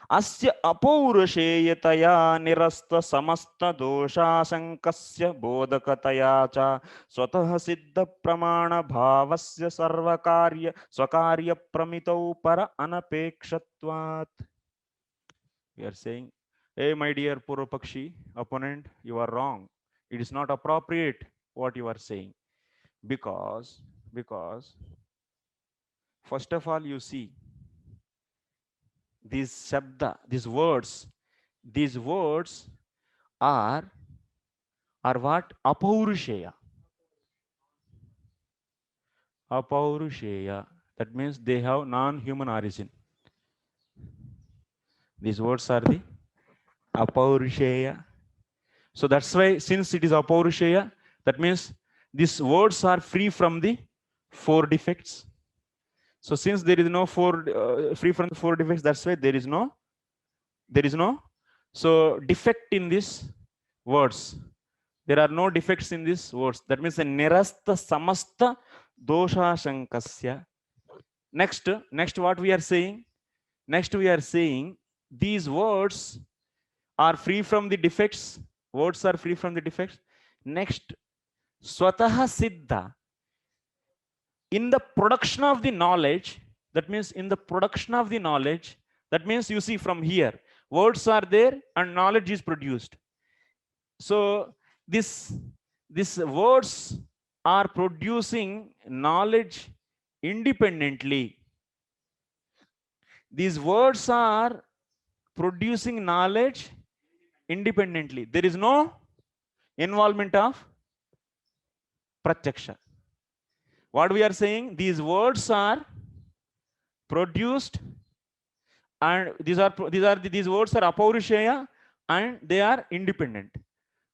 Asya apaurusheyataya nirasta samasta doshasankasya bodhakataya cha swatah siddha pramana bhavasya sarvakarya swakarya pramitau para anapekshatvat. We are saying, hey, my dear Purvapakshi opponent, you are wrong. It is not appropriate what you are saying. Because first of all, you see, these shabda, these words are what? Apaurusheya. Apaurusheya. That means they have non-human origin. These words are the Apaurusheya. So that's why, since it is Apaurusheya, that means these words are free from the 4 defects. So since there is no free from the 4 defects, that's why there is no so defect in these words. There are no defects in these words. That means a nirasta samasta dosha shankasya. Next what we are saying? Next we are saying these words are free from the defects. Words are free from the defects. Next, swataha siddha. In the production of the knowledge, that means in the production of the knowledge, that means you see from here, words are there and knowledge is produced. So these words are producing knowledge independently. These words are producing knowledge independently. There is no involvement of Pratyaksha. What we are saying, these words are produced, and these words are Apaurusheya, and they are independent.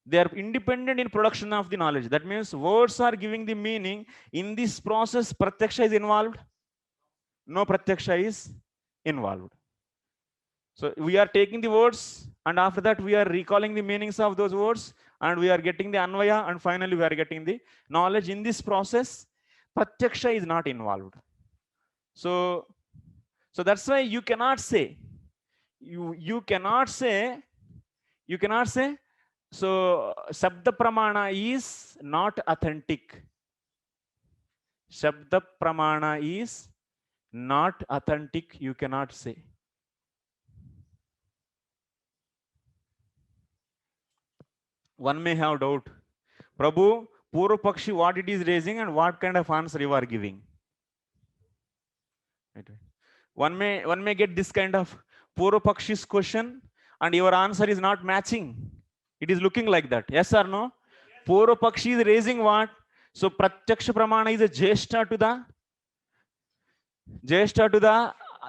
They are independent in production of the knowledge. That means words are giving the meaning. In this process, Pratyaksha is involved. No Pratyaksha is involved. So we are taking the words, and after that we are recalling the meanings of those words, and we are getting the Anvaya, and finally we are getting the knowledge. In this process, Pratyaksha is not involved. So that's why you cannot say, you cannot say You cannot say. So Shabda Pramana is not authentic. Shabda Pramana is not authentic, you cannot say. One may have doubt. Prabhu, Purva Pakshi, what it is raising and what kind of answer you are giving. One may get this kind of Purva Pakshi's question and your answer is not matching. It is looking like that. Yes or no? Purva Pakshi is raising what? So Pratyaksha Pramana is a Jeshta to the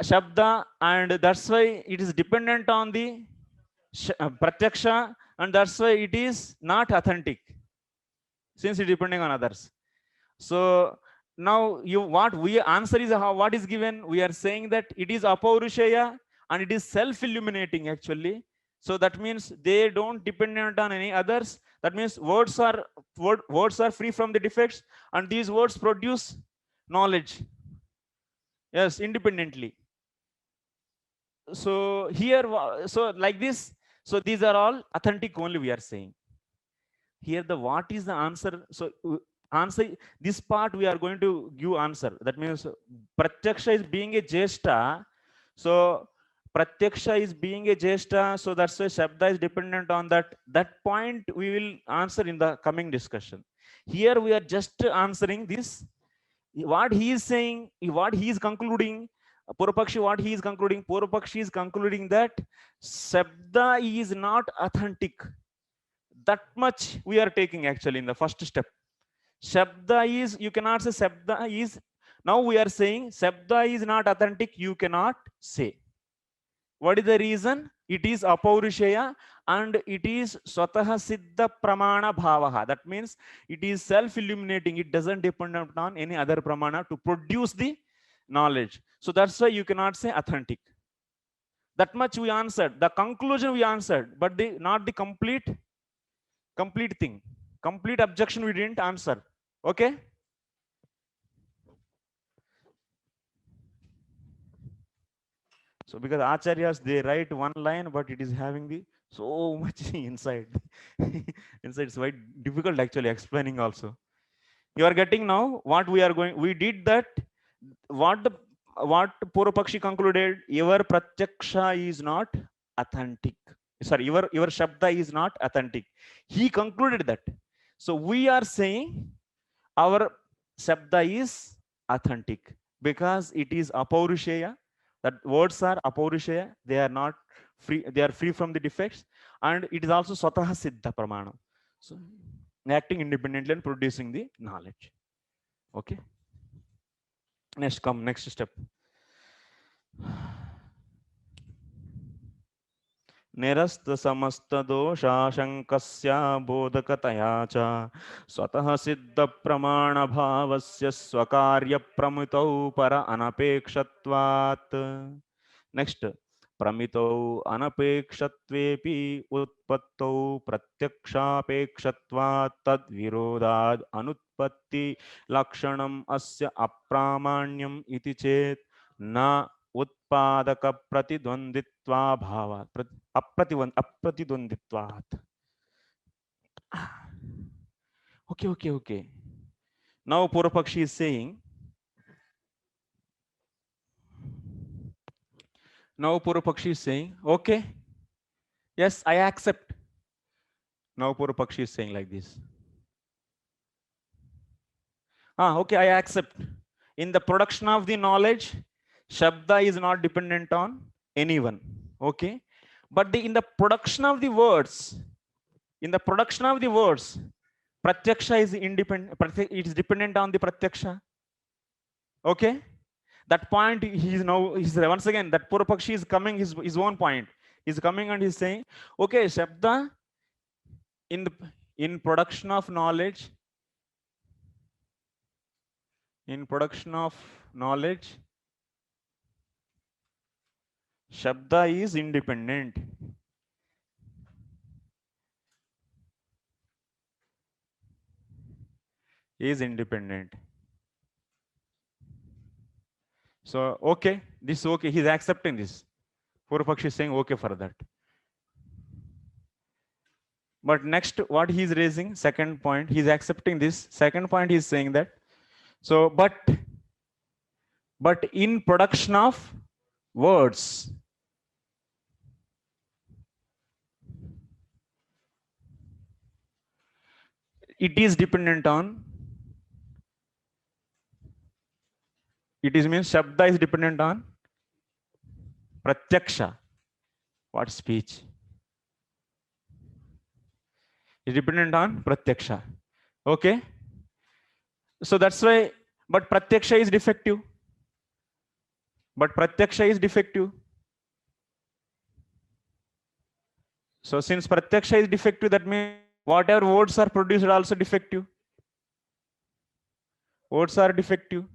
Shabda, and that's why it is dependent on the Pratyaksha, and that's why it is not authentic, since it is depending on others. So now what we answer is what is given. We are saying that it is Apaurushaya and it is self-illuminating actually. So that means they don't dependent on any others. That means words are free from the defects, and these words produce knowledge. Yes, independently. So here, so like this, so these are all authentic only, we are saying. Here the what is the answer? So answer this part we are going to give answer. That means Pratyaksha is being a Jeshta. So Pratyaksha is being a Jeshta. So that's why Shabda is dependent on that. That point we will answer in the coming discussion. Here we are just answering this. What he is saying, what he is concluding, Purvapakshi, what he is concluding, Purvapakshi is concluding that Shabda is not authentic. That much we are taking actually in the first step. Shabda is, you cannot say Shabda is, now we are saying Shabda is not authentic, you cannot say. What is the reason? It is Apaurushaya and it is Swataha Siddha Pramana Bhavaha. That means it is self-illuminating. It doesn't depend on any other Pramana to produce the knowledge. So that's why you cannot say authentic. That much we answered. The conclusion we answered, but not the complete thing. Complete objection we didn't answer. Okay? So because acharyas, they write one line, but it is having the so much inside. Inside it's quite difficult actually explaining also. You are getting now what we are going. We did that. What Purvapakshi concluded, your Pratyaksha is not authentic. Sorry, your Shabda is not authentic. He concluded that. So we are saying our Shabda is authentic because it is Apaurushaya. That words are Apaurushaya. They are not free. They are free from the defects, and it is also Swataha Siddha Pramana. So acting independently and producing the knowledge. Okay. Next step. निरस्त समस्त दोषाशंकस्य बोधकतया च स्वतः सिद्ध प्रमाण भावस्य स्वकार्य प्रमितौ पर अनपेक्षत्वात्. Next, प्रमितौ अनपेक्षत्वेपि उत्पत्तौ प्रत्यक्षापेक्षत्वात् तद्विरोधाद् अनुत्पत्ति लक्षणम् अस्य अप्रामाण्यम् इति चेत् न उत्पादक प्रतिद्वंदित्वा भावात् अप्रतिद्वंदित्वात्. Okay. Now Purvapakshi is saying, okay, yes, I accept. Now Purvapakshi is saying like this. Okay, I accept. In the production of the knowledge, Shabda is not dependent on anyone. Okay. But in the production of the words, Pratyaksha is independent. It is dependent on the Pratyaksha. Okay. That point he's once again, that Purvapakshi is coming his own point. He's coming and he's saying, okay, Shabda in production of knowledge, Shabda is independent. So, okay, he's accepting this. Purvapakshi is saying okay for that. But next, what he's raising, second point, he's accepting this. Second point, he's saying that. So, but in production of words, it is dependent on. It is means Shabda is dependent on Pratyaksha. What speech? Is dependent on Pratyaksha. Okay. So that's why, but Pratyaksha is defective. But Pratyaksha is defective. So since Pratyaksha is defective, that means whatever words are produced are also defective. Words are defective.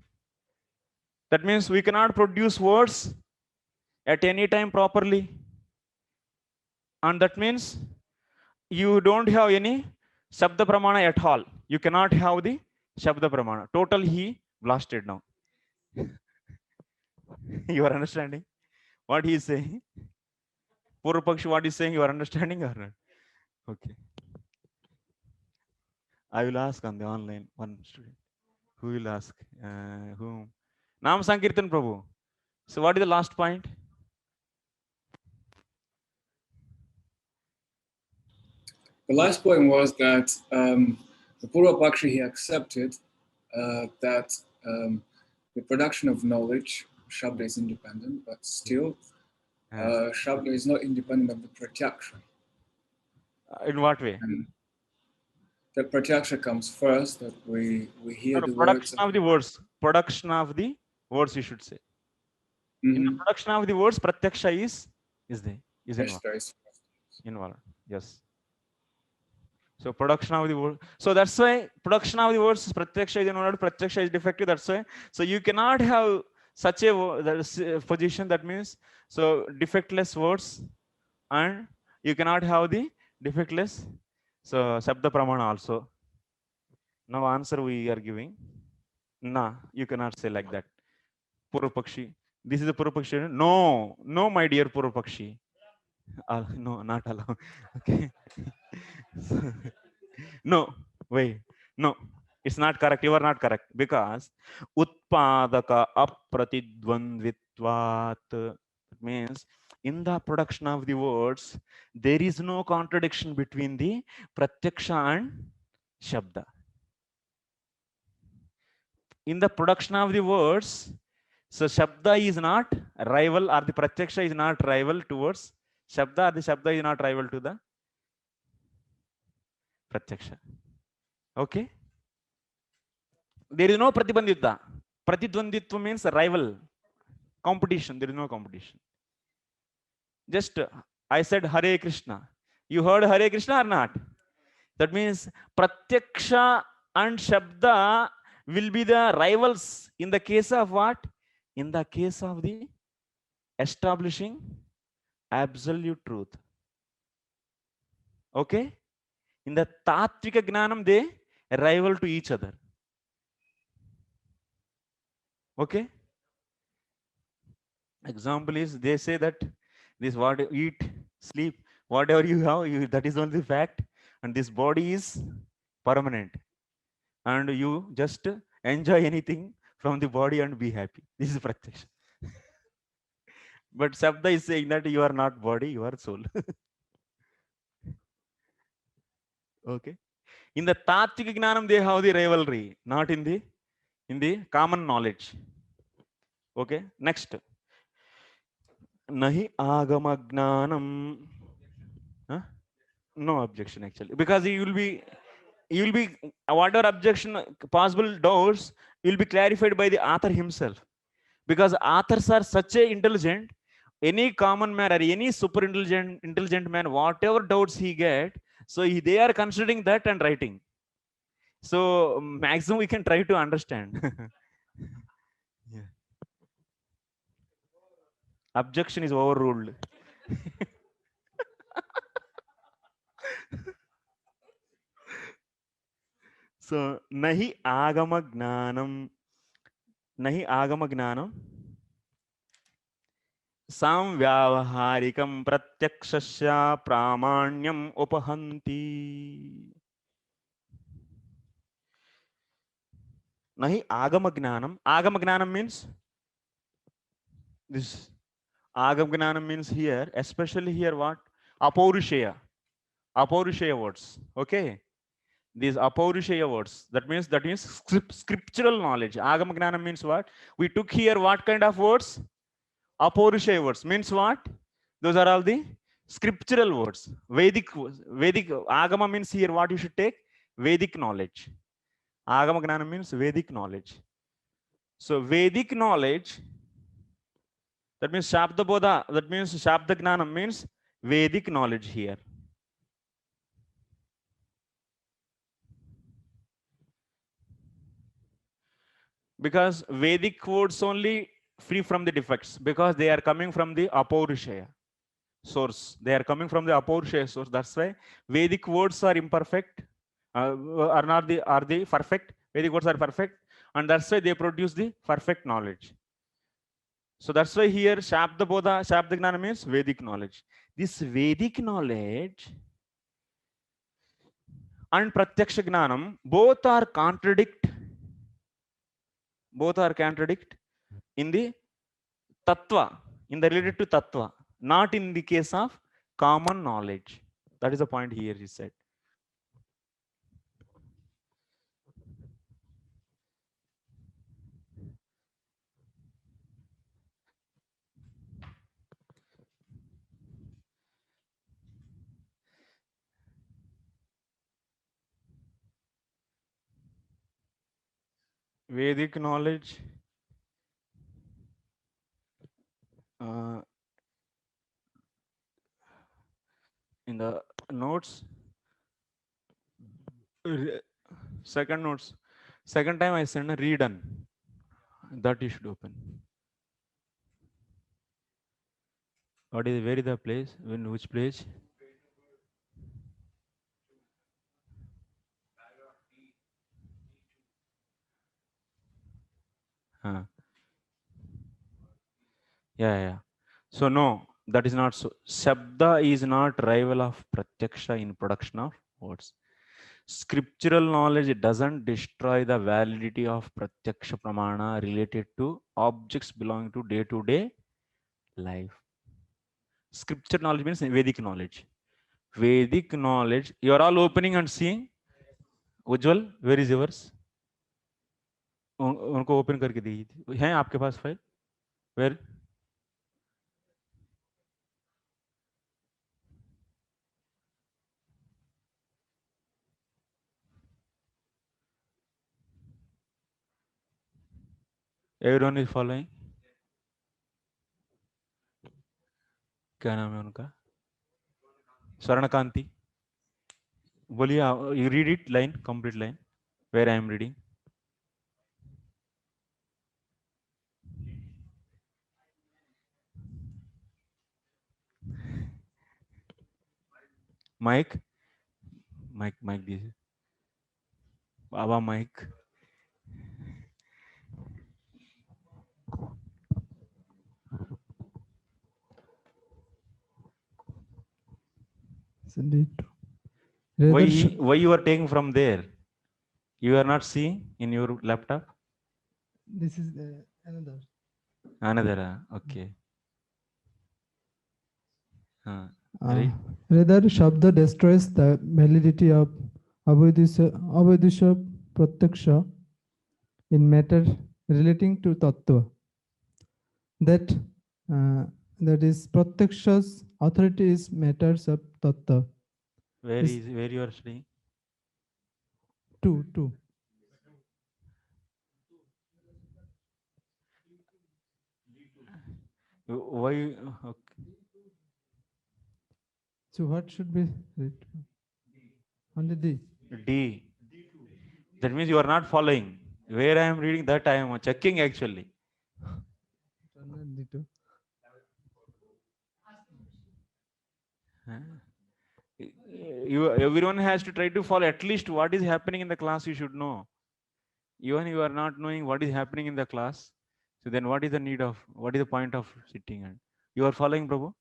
That means we cannot produce words at any time properly. And that means you don't have any Shabda Pramana at all. You cannot have the Shabda Pramana. Total he blasted now. You are understanding what he is saying? Purvapakshi, what is saying, you are understanding or not? Okay. I will ask on the online one student. Who will ask? Whom? Nam Sankirtan Prabhu. So what is the last point? The last point was that the Purvapakshi, he accepted that the production of knowledge, Shabda is independent, but still, Shabda is not independent of the Pratyaksha. In what way? And the Pratyaksha comes first, that we hear the production words. of the words. Production of the words, you should say. In the production of the words, Pratyaksha is involved. Yes. So production of the word. So that's why production of the words Pratyaksha is involved, Pratyaksha is defective. That's why. So you cannot have such a position. That means so defectless words, and you cannot have the defectless. So Shabda Pramana also. Now answer we are giving. Nah, you cannot say like that. Purvapakshi. This is the Purvapakshi. No, no, my dear Purvapakshi. No, not allowed. Okay. No, wait. No, it's not correct. You are not correct. Because Utpadaka apratidvandvitvat means in the production of the words, there is no contradiction between the Pratyaksha and Shabda. In the production of the words, so Shabda is not rival, or the Pratyaksha is not rival towards Shabda, or the Shabda is not rival to the Pratyaksha. Okay? There is no Pratibandhita. Pratidvanditva means rival, competition. There is no competition. Just I said Hare Krishna. You heard Hare Krishna or not? That means Pratyaksha and Shabda will be the rivals in the case of what? In the case of the establishing absolute truth. Okay? In the Tattvika Gnanam, they rival to each other. Okay? Example is they say that this what you eat, sleep, whatever you have, that is only fact, and this body is permanent. And you just enjoy anything from the body and be happy. This is Pratyaksha. But Shabda is saying that you are not body, you are soul. Okay. In the Tattvika Gnanam, they have the rivalry, not in the common knowledge. Okay. Next. Nahi agama gnanam. Huh? No objection actually, because you will be whatever objection possible doubts will be clarified by the author himself, because authors are such a intelligent. Any common man or any super intelligent man, whatever doubts he get, so they are considering that and writing. So maximum we can try to understand. Yeah. Objection is overruled. So nahi agama gnanam Samvyavaharikam pratyakshasya pramanyam upahanti. Nahi agama gnanam. Agama gnanam means this. Agama gnanam means here, especially here what? Apaurusheya. Apaurusheya words. Okay. These apaurusheya words. That means scriptural knowledge. Agama gnanam means what? We took here what kind of words? Apaurusheya words. Means what? Those are all the scriptural words. Vedic Agama means here what you should take? Vedic knowledge. Agama gnanam means Vedic knowledge. So Vedic knowledge, that means Shabda Bodha, that means Shabda Gnanam means Vedic knowledge here. Because Vedic words only free from the defects, because they are coming from the Apaurusheya source. They are coming from the Apaurusheya source. That's why Vedic words are imperfect, are the perfect. Vedic words are perfect, and that's why they produce the perfect knowledge. So that's why here Shabda Bodha, Shabda Gnana means Vedic knowledge. This Vedic knowledge and Pratyaksha Gnanam both are contradict in the Tattva, in the related to Tattva, not in the case of common knowledge. That is the point here he said. Vedic knowledge in the notes, second notes, second time I send a read on that you should open. What is, where is the place? In which place? Yeah. So no, that is not so. Shabda is not rival of Pratyaksha in production of words. Scriptural knowledge doesn't destroy the validity of Pratyaksha Pramana related to objects belonging to day-to-day life. Scripture knowledge means Vedic knowledge. Vedic knowledge, you are all opening and seeing. Ujjwal, where is yours? उनको open करके दी थी, हैं आपके पास file? Where? Everyone is following. क्या नाम है उनका? Swarnakanti. बोलिए, you read it line, complete line, where I am reading. Mike, this. Baba Mike. Why you are taking from there? You are not seeing in your laptop? This is another. Another, okay. Right? Rather, Shabda destroys the validity of Avaidisha Pratyaksha in matter relating to Tattva. That is Pratyaksha's authority is matters of Tattva. Where you are studying? Two. Why? Okay. So what should be only D? D. That means you are not following. Where I am reading, that I am checking actually. Everyone has to try to follow at least what is happening in the class. You should know. Even you are not knowing what is happening in the class, so then what is the need of, what is the point of sitting? And You are following, Prabhu?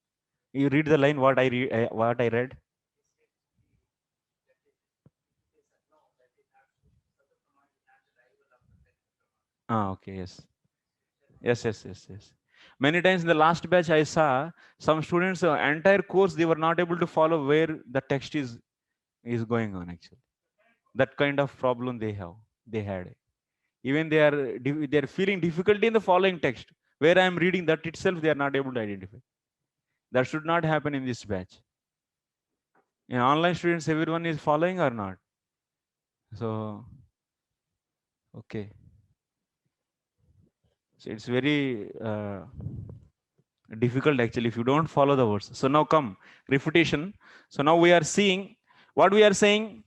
You read the line what I read. Okay, yes. Yes. Many times in the last batch, I saw some students, entire course, they were not able to follow where the text is going on actually. That kind of problem they had. Even they are feeling difficulty in the following text. Where I am reading that itself, they are not able to identify. That should not happen in this batch. In online students, everyone is following or not? So, okay. So it's very difficult actually if you don't follow the words. So now come refutation. So now we are seeing what we are saying.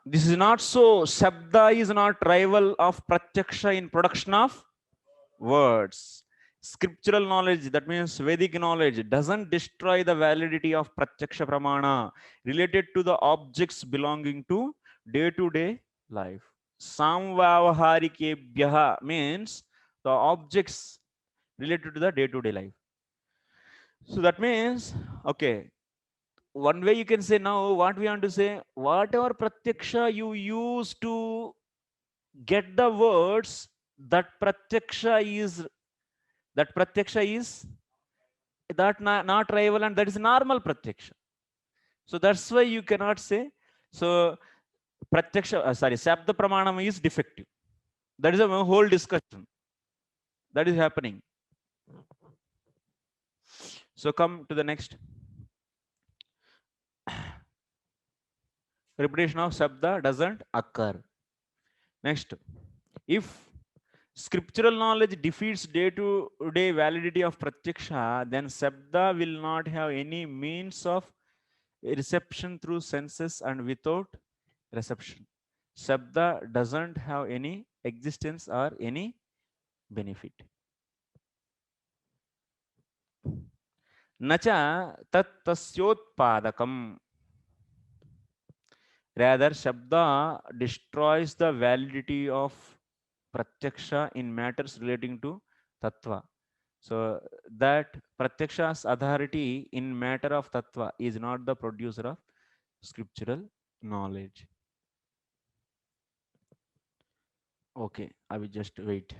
This is not so. Shabda is not rival of pratyaksha in production of words. Scriptural knowledge, that means Vedic knowledge, doesn't destroy the validity of pratyaksha pramana related to the objects belonging to day-to-day life. Samvavaharikebhyaha means the objects related to the day-to-day life. So that means, okay, one way you can say now, what we want to say, whatever pratyaksha you use to get the words, that pratyaksha is not rival, and that is normal pratyaksha. So that's why you cannot say, so pratyaksha, sabda pramanam is defective. That is a whole discussion that is happening. So come to the next. Repetition of sabda doesn't occur. Next, if scriptural knowledge defeats day-to-day validity of pratyaksha, then sabda will not have any means of reception through senses and without reception. Sabda doesn't have any existence or any benefit. Nacha tat tasyotpadakam. Rather, Shabda destroys the validity of Pratyaksha in matters relating to Tattva. So that Pratyaksha's authority in matter of Tattva is not the producer of scriptural knowledge. Okay, I will just wait.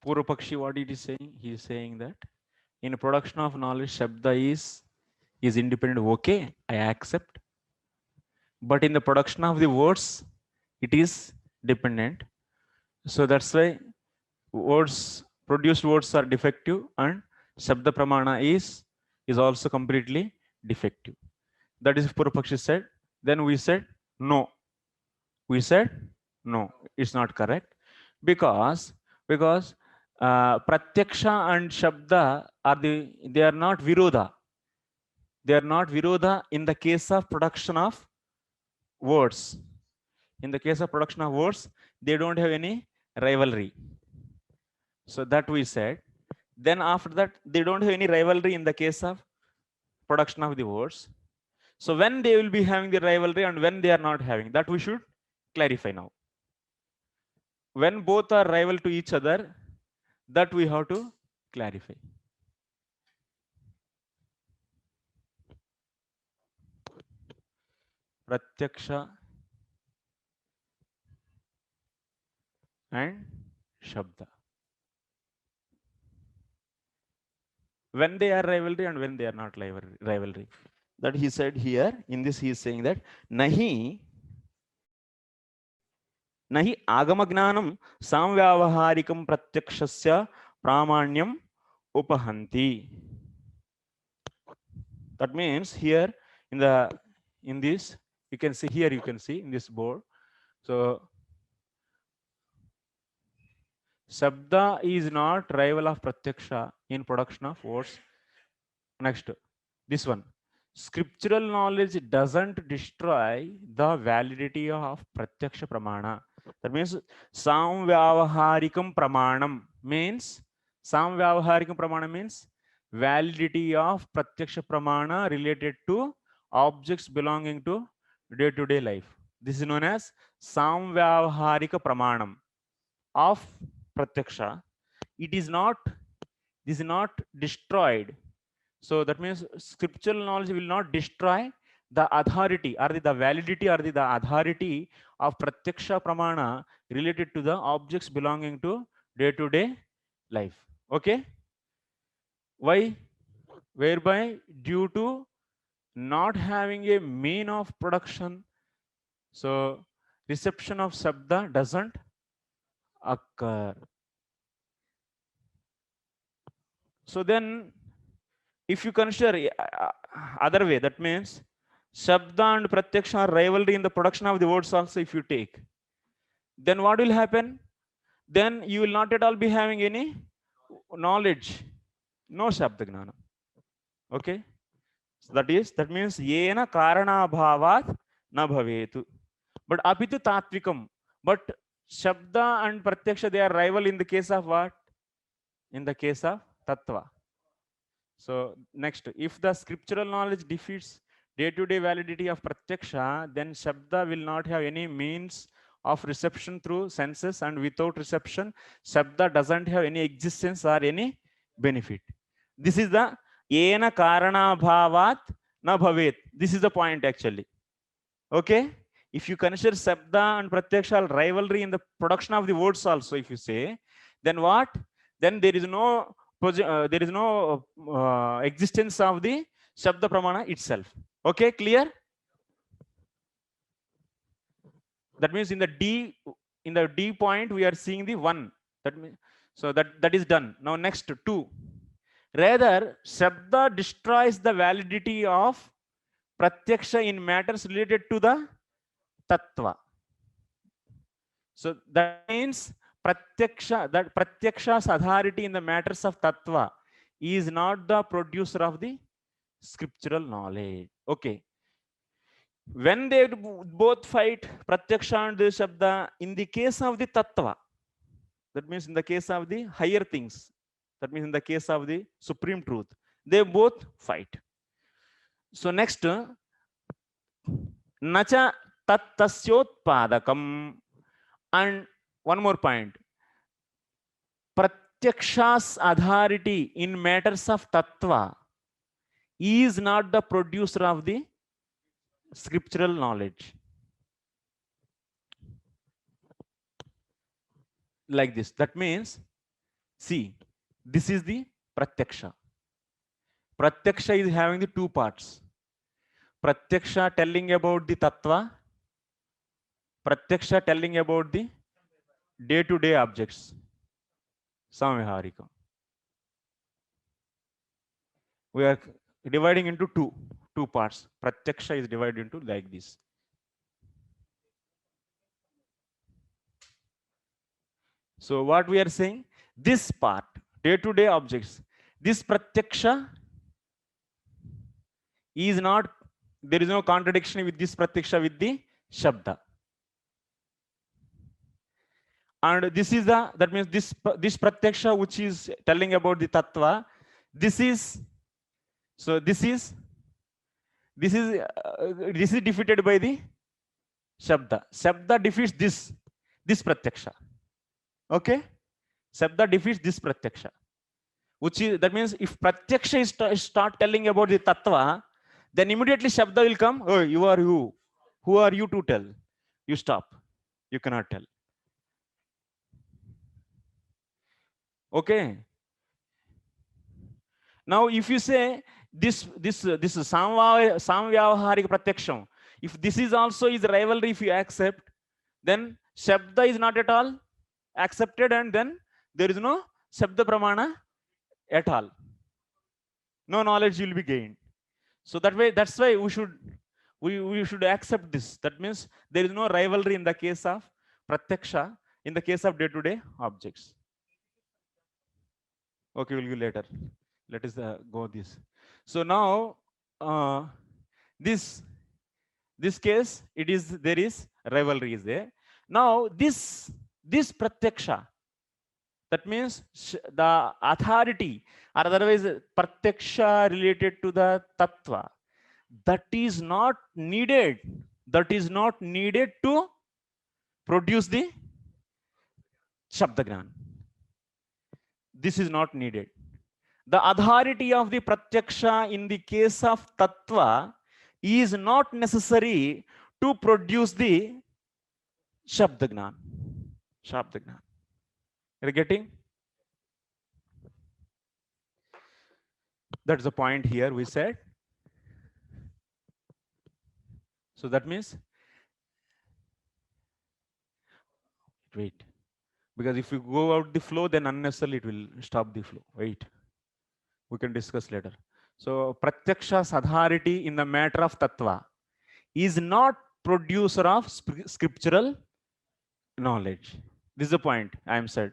Purupakshi, what it is saying? He is saying that in production of knowledge, Shabda is independent. Okay, I accept. But in the production of the words, it is dependent. So that's why produced words are defective, and Shabda Pramana is also completely defective. That is Purupakshi said. Then we said no. We said no, it's not correct, because Pratyaksha and Shabda they are not Virodha. They are not Virodha in the case of production of words. In the case of production of words, they don't have any rivalry. So that we said. Then after that, they don't have any rivalry in the case of production of the words. So when they will be having the rivalry and when they are not having, that we should clarify now. When both are rival to each other, that we have to clarify. Pratyaksha and Shabda. When they are rivalry and when they are not rivalry. That he said here, in this he is saying that nahi agamagnanam samvyavaharikam pratyakshasya pramanyam upahanti. That means here in this you can see here, you can see in this board. So Shabda is not rival of Pratyaksha in production of words. Next, this one. scriptural knowledge doesn't destroy the validity of pratyaksha pramana. That means samvyavaharikam pramanam means validity of pratyaksha pramana related to objects belonging to day-to-day life. This is known as samvyavaharika pramanam of pratyaksha. It is not, this is not destroyed. So that means scriptural knowledge will not destroy the authority or the validity or the authority of pratyaksha pramana related to the objects belonging to day-to-day life. Okay? Why? Whereby due to not having a mean of production, so reception of shabda doesn't occur. So then if you consider other way, that means shabda and pratyaksha are rivalry in the production of the words also. If you take, then what will happen? Then you will not at all be having any knowledge, no shabda gnana. Okay, so that means yena karana bhavat na bhavetu. But apitu tatvikam. But shabda and pratyaksha, they are rival in the case of what? In the case of tattva. So next, if the scriptural knowledge defeats day-to-day validity of pratyaksha, then shabda will not have any means of reception through senses, and without reception, shabda doesn't have any existence or any benefit. This is the ena karana bhavat na bhavet. This is the point actually. Okay? If you consider shabda and pratyaksha rivalry in the production of the words also, if you say, then what? Then there is no existence of the shabda pramana itself. Okay, clear? That means in the D point we are seeing the 1. That means, so that is done. Now next 2. Rather, shabda destroys the validity of pratyaksha in matters related to the tattva. So that means pratyaksha's authority in the matters of tattva is not the producer of the scriptural knowledge. Okay. When they both fight, pratyaksha and shabda, in the case of the tattva, that means in the case of the higher things, that means in the case of the supreme truth, they both fight. So next, nacha tattasyotpadakam. And one more point, pratyaksha's authority in matters of tattva is not the producer of the scriptural knowledge. Like this. That means, see, this is the pratyaksha. Pratyaksha is having the 2 parts. Pratyaksha telling about the tattva, pratyaksha telling about the day-to-day objects, samviharika. We are dividing into two parts. Pratyaksha is divided into like this. So what we are saying, this part, day-to-day objects, this pratyaksha is not, there is no contradiction with this pratyaksha with the shabda. And this is that means this pratyaksha which is telling about the tattva, this is defeated by the shabda. Shabda defeats this pratyaksha. Okay, shabda defeats this pratyaksha, which is, that means if pratyaksha is start telling about the tattva, then immediately shabda will come. Oh, you are you. Who are you to tell? You stop. You cannot tell. Okay. Now, if you say this samvyavaharika pratyaksham, if this is also is rivalry, if you accept, then shabda is not at all accepted, and then there is no shabda pramana at all. No knowledge will be gained. So that's why we should accept this. That means there is no rivalry in the case of pratyaksha, in the case of day-to-day objects. Okay, we'll go later. Let us go this. So now This case, it is, there is rivalry is there. Now this pratyaksha, that means the authority, or otherwise pratyaksha related to the tattva, that is not needed, to produce the shabda gnan. This is not needed. The authority of the pratyaksha in the case of tattva is not necessary to produce the shabda gnan. You're getting? That's the point here we said. So that means, wait, because if you go out the flow, then unnecessarily it will stop the flow. Wait, we can discuss later. So pratyaksha's authority in the matter of tattva is not producer of scriptural knowledge. This is the point I am said.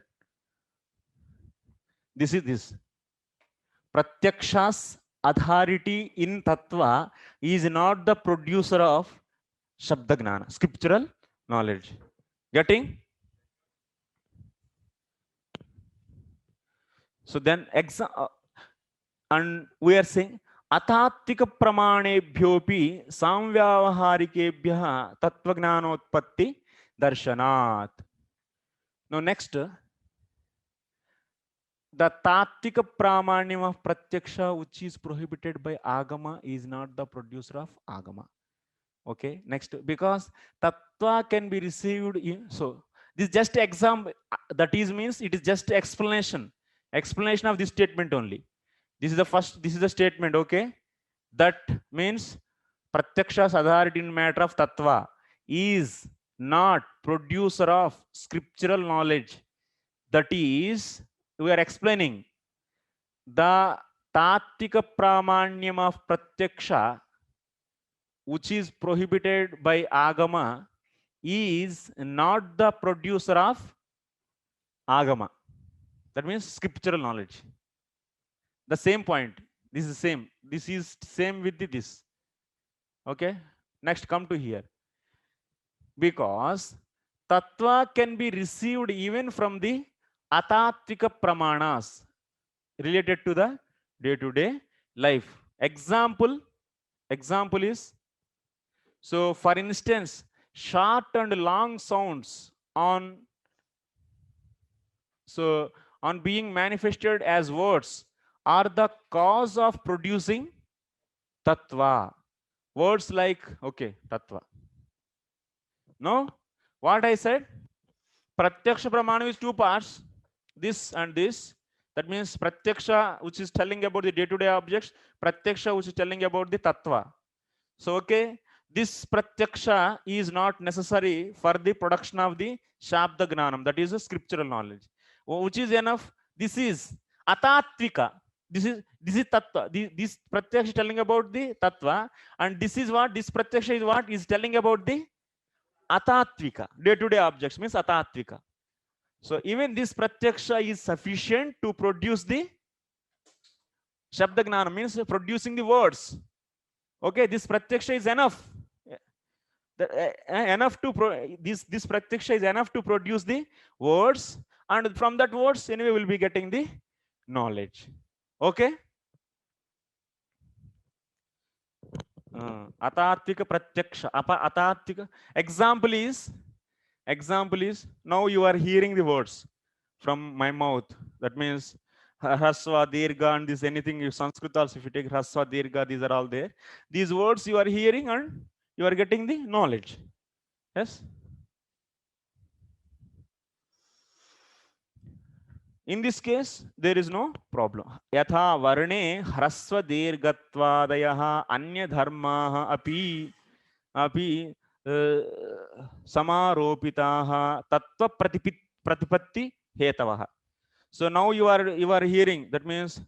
This is this. Pratyaksha's authority in tattva is not the producer of shabda gnana, scriptural knowledge. Getting? So then and we are saying atattika pramanebhyopi samvyavarikebhyah tattva gnanotpatti darshanat. Now next, the tattvika pramanyam of pratyaksha, which is prohibited by agama, is not the producer of agama. Okay, next, because tattva can be received in, so this is just example, that is means it is just explanation of this statement only. This is the first, this is the statement. Okay, that means pratyaksha's authority in matter of tattva is not producer of scriptural knowledge. That is, we are explaining the tattvika pramanyam of pratyaksha, which is prohibited by agama, is not the producer of agama. That means scriptural knowledge. The same point. This is same. This is same with this. Okay. Next, come to here. Because tattva can be received even from the atattvika pramanas related to the day-to-day life. Example is, so for instance, short and long sounds on being manifested as words are the cause of producing tattva. Words like, okay, tattva. No, what I said, pratyaksha pramana is two parts, this and this. That means pratyaksha, which is telling about the day-to-day objects, pratyaksha, which is telling about the tattva. So okay, this pratyaksha is not necessary for the production of the shabda gnanam, that is a scriptural knowledge, which is enough. This is atattvika. This is tattva. This pratyaksha is telling about the tattva, and this is what, this pratyaksha is what is telling about the atattvika, day-to-day objects, means atattvika. So even this pratyaksha is sufficient to produce the shabda gnana, means producing the words. Okay, this pratyaksha is enough. This pratyaksha is enough to produce the words, and from that words anyway we'll be getting the knowledge. Okay. Atattvika pratyaksha. Atattvika. Example is, now you are hearing the words from my mouth. That means Hrasva, Dirgha, and this anything, if Sanskrit also, if you take Hrasva, Dirgha, these are all there. These words you are hearing and you are getting the knowledge. Yes. In this case, there is no problem. Yatha varne hrasva dirgatvadayaha anya dharmaha api samaropitaha tattva pratipatti hetavaha. So now you are hearing, that means,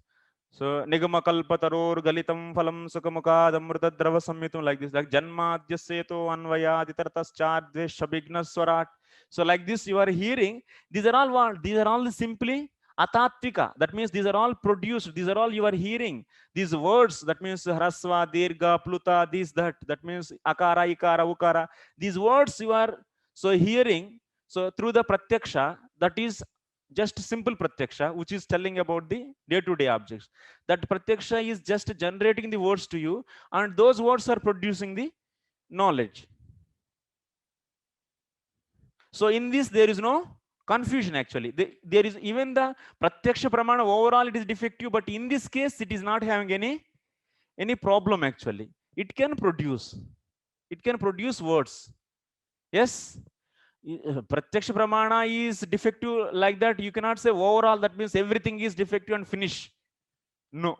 so nigama kalpataror galitam phalam sukamukad amrutadrava sammitum, like this, like janmadhyasyeto anvayaditartaschadvesh shabigna swarat. So like this you are hearing. These are all what? These are all simply Atattvika, that means these are all produced, these are all you are hearing. These words, that means Hrasva, Dirga, Pluta, this, that means Akara, Ikara, Ukara. These words you are so hearing, so through the Pratyaksha, that is just simple Pratyaksha, which is telling about the day-to-day objects. That Pratyaksha is just generating the words to you, and those words are producing the knowledge. So in this, there is no confusion actually. There is even the Pratyaksha Pramana overall it is defective, but in this case, it is not having any problem actually. It can produce words. Yes. Pratyaksha Pramana is defective like that. You cannot say overall, that means everything is defective and finish. No.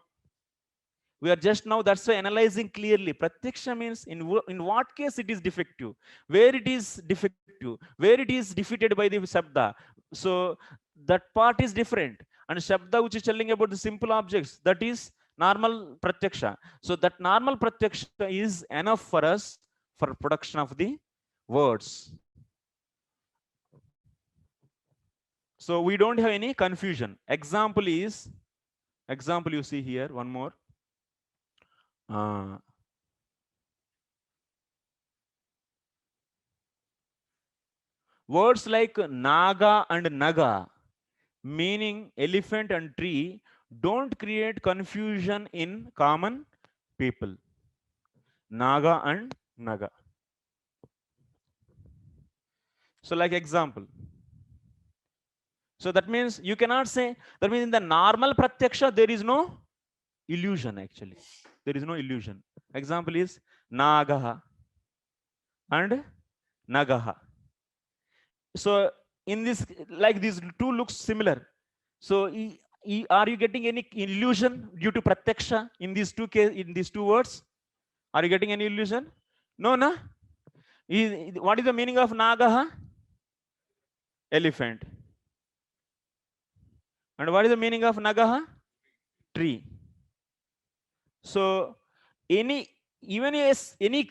We are just now, that's why analyzing clearly. Pratyaksha means in what case it is defective, where it is defective, where it is defeated by the Shabda. So that part is different. And Shabda, which is telling about the simple objects, that is normal Pratyaksha. So that normal Pratyaksha is enough for us for production of the words. So we don't have any confusion. Example you see here, one more. Words like Naga and Naga, meaning elephant and tree, don't create confusion in common people. Naga and Naga. So like example. So that means you cannot say, that means in the normal Pratyaksha, there is no illusion actually. There is no illusion. Example is Nagaha and Nagaha. So in this, like these two looks similar. So are you getting any illusion due to Pratyaksha in these two words? Are you getting any illusion? No, no. What is the meaning of Nagaha? Elephant. And what is the meaning of Nagaha? Tree. So any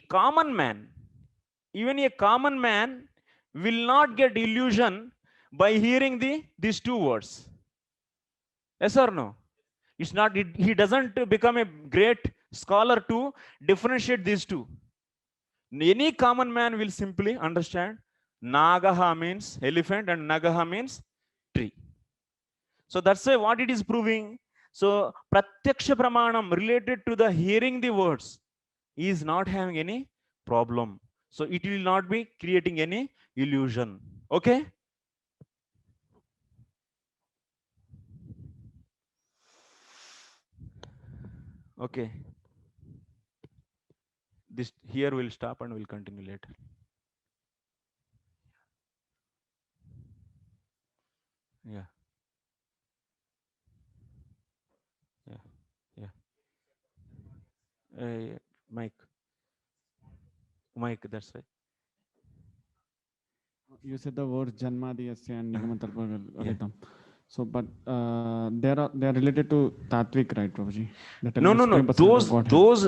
common man, even a common man will not get illusion by hearing these two words. Yes or no? It's not, he doesn't become a great scholar to differentiate these two. Any common man will simply understand Nagaha means elephant and Nagaha means tree. So that's why what it is proving. So Pratyaksha Pramanam related to the hearing the words is not having any problem. So it will not be creating any illusion. Okay? Okay. This here we'll stop and we'll continue later. Yeah. Mike, that's right. You said the words Janmadiyasya and Nigamatarpagalitam. So, but they are related to Tattvik, right, Prabhuji? No. Those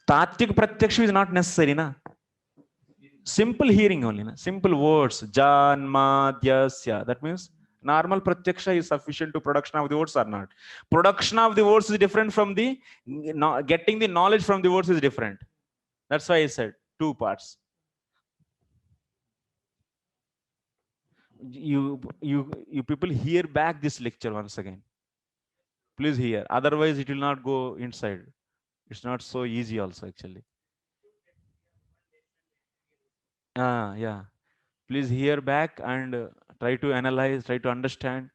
Tattvik Pratyaksha is not necessary, na. Simple hearing only, na. Simple words. Janmadiyasya. That means normal Pratyaksha is sufficient to production of the words or not. Production of the words is different from the getting the knowledge from the words is different. That's why I said two parts. You people hear back this lecture once again. Please hear. Otherwise, it will not go inside. It's not so easy also actually. Yeah. Please hear back and try to analyze, try to understand,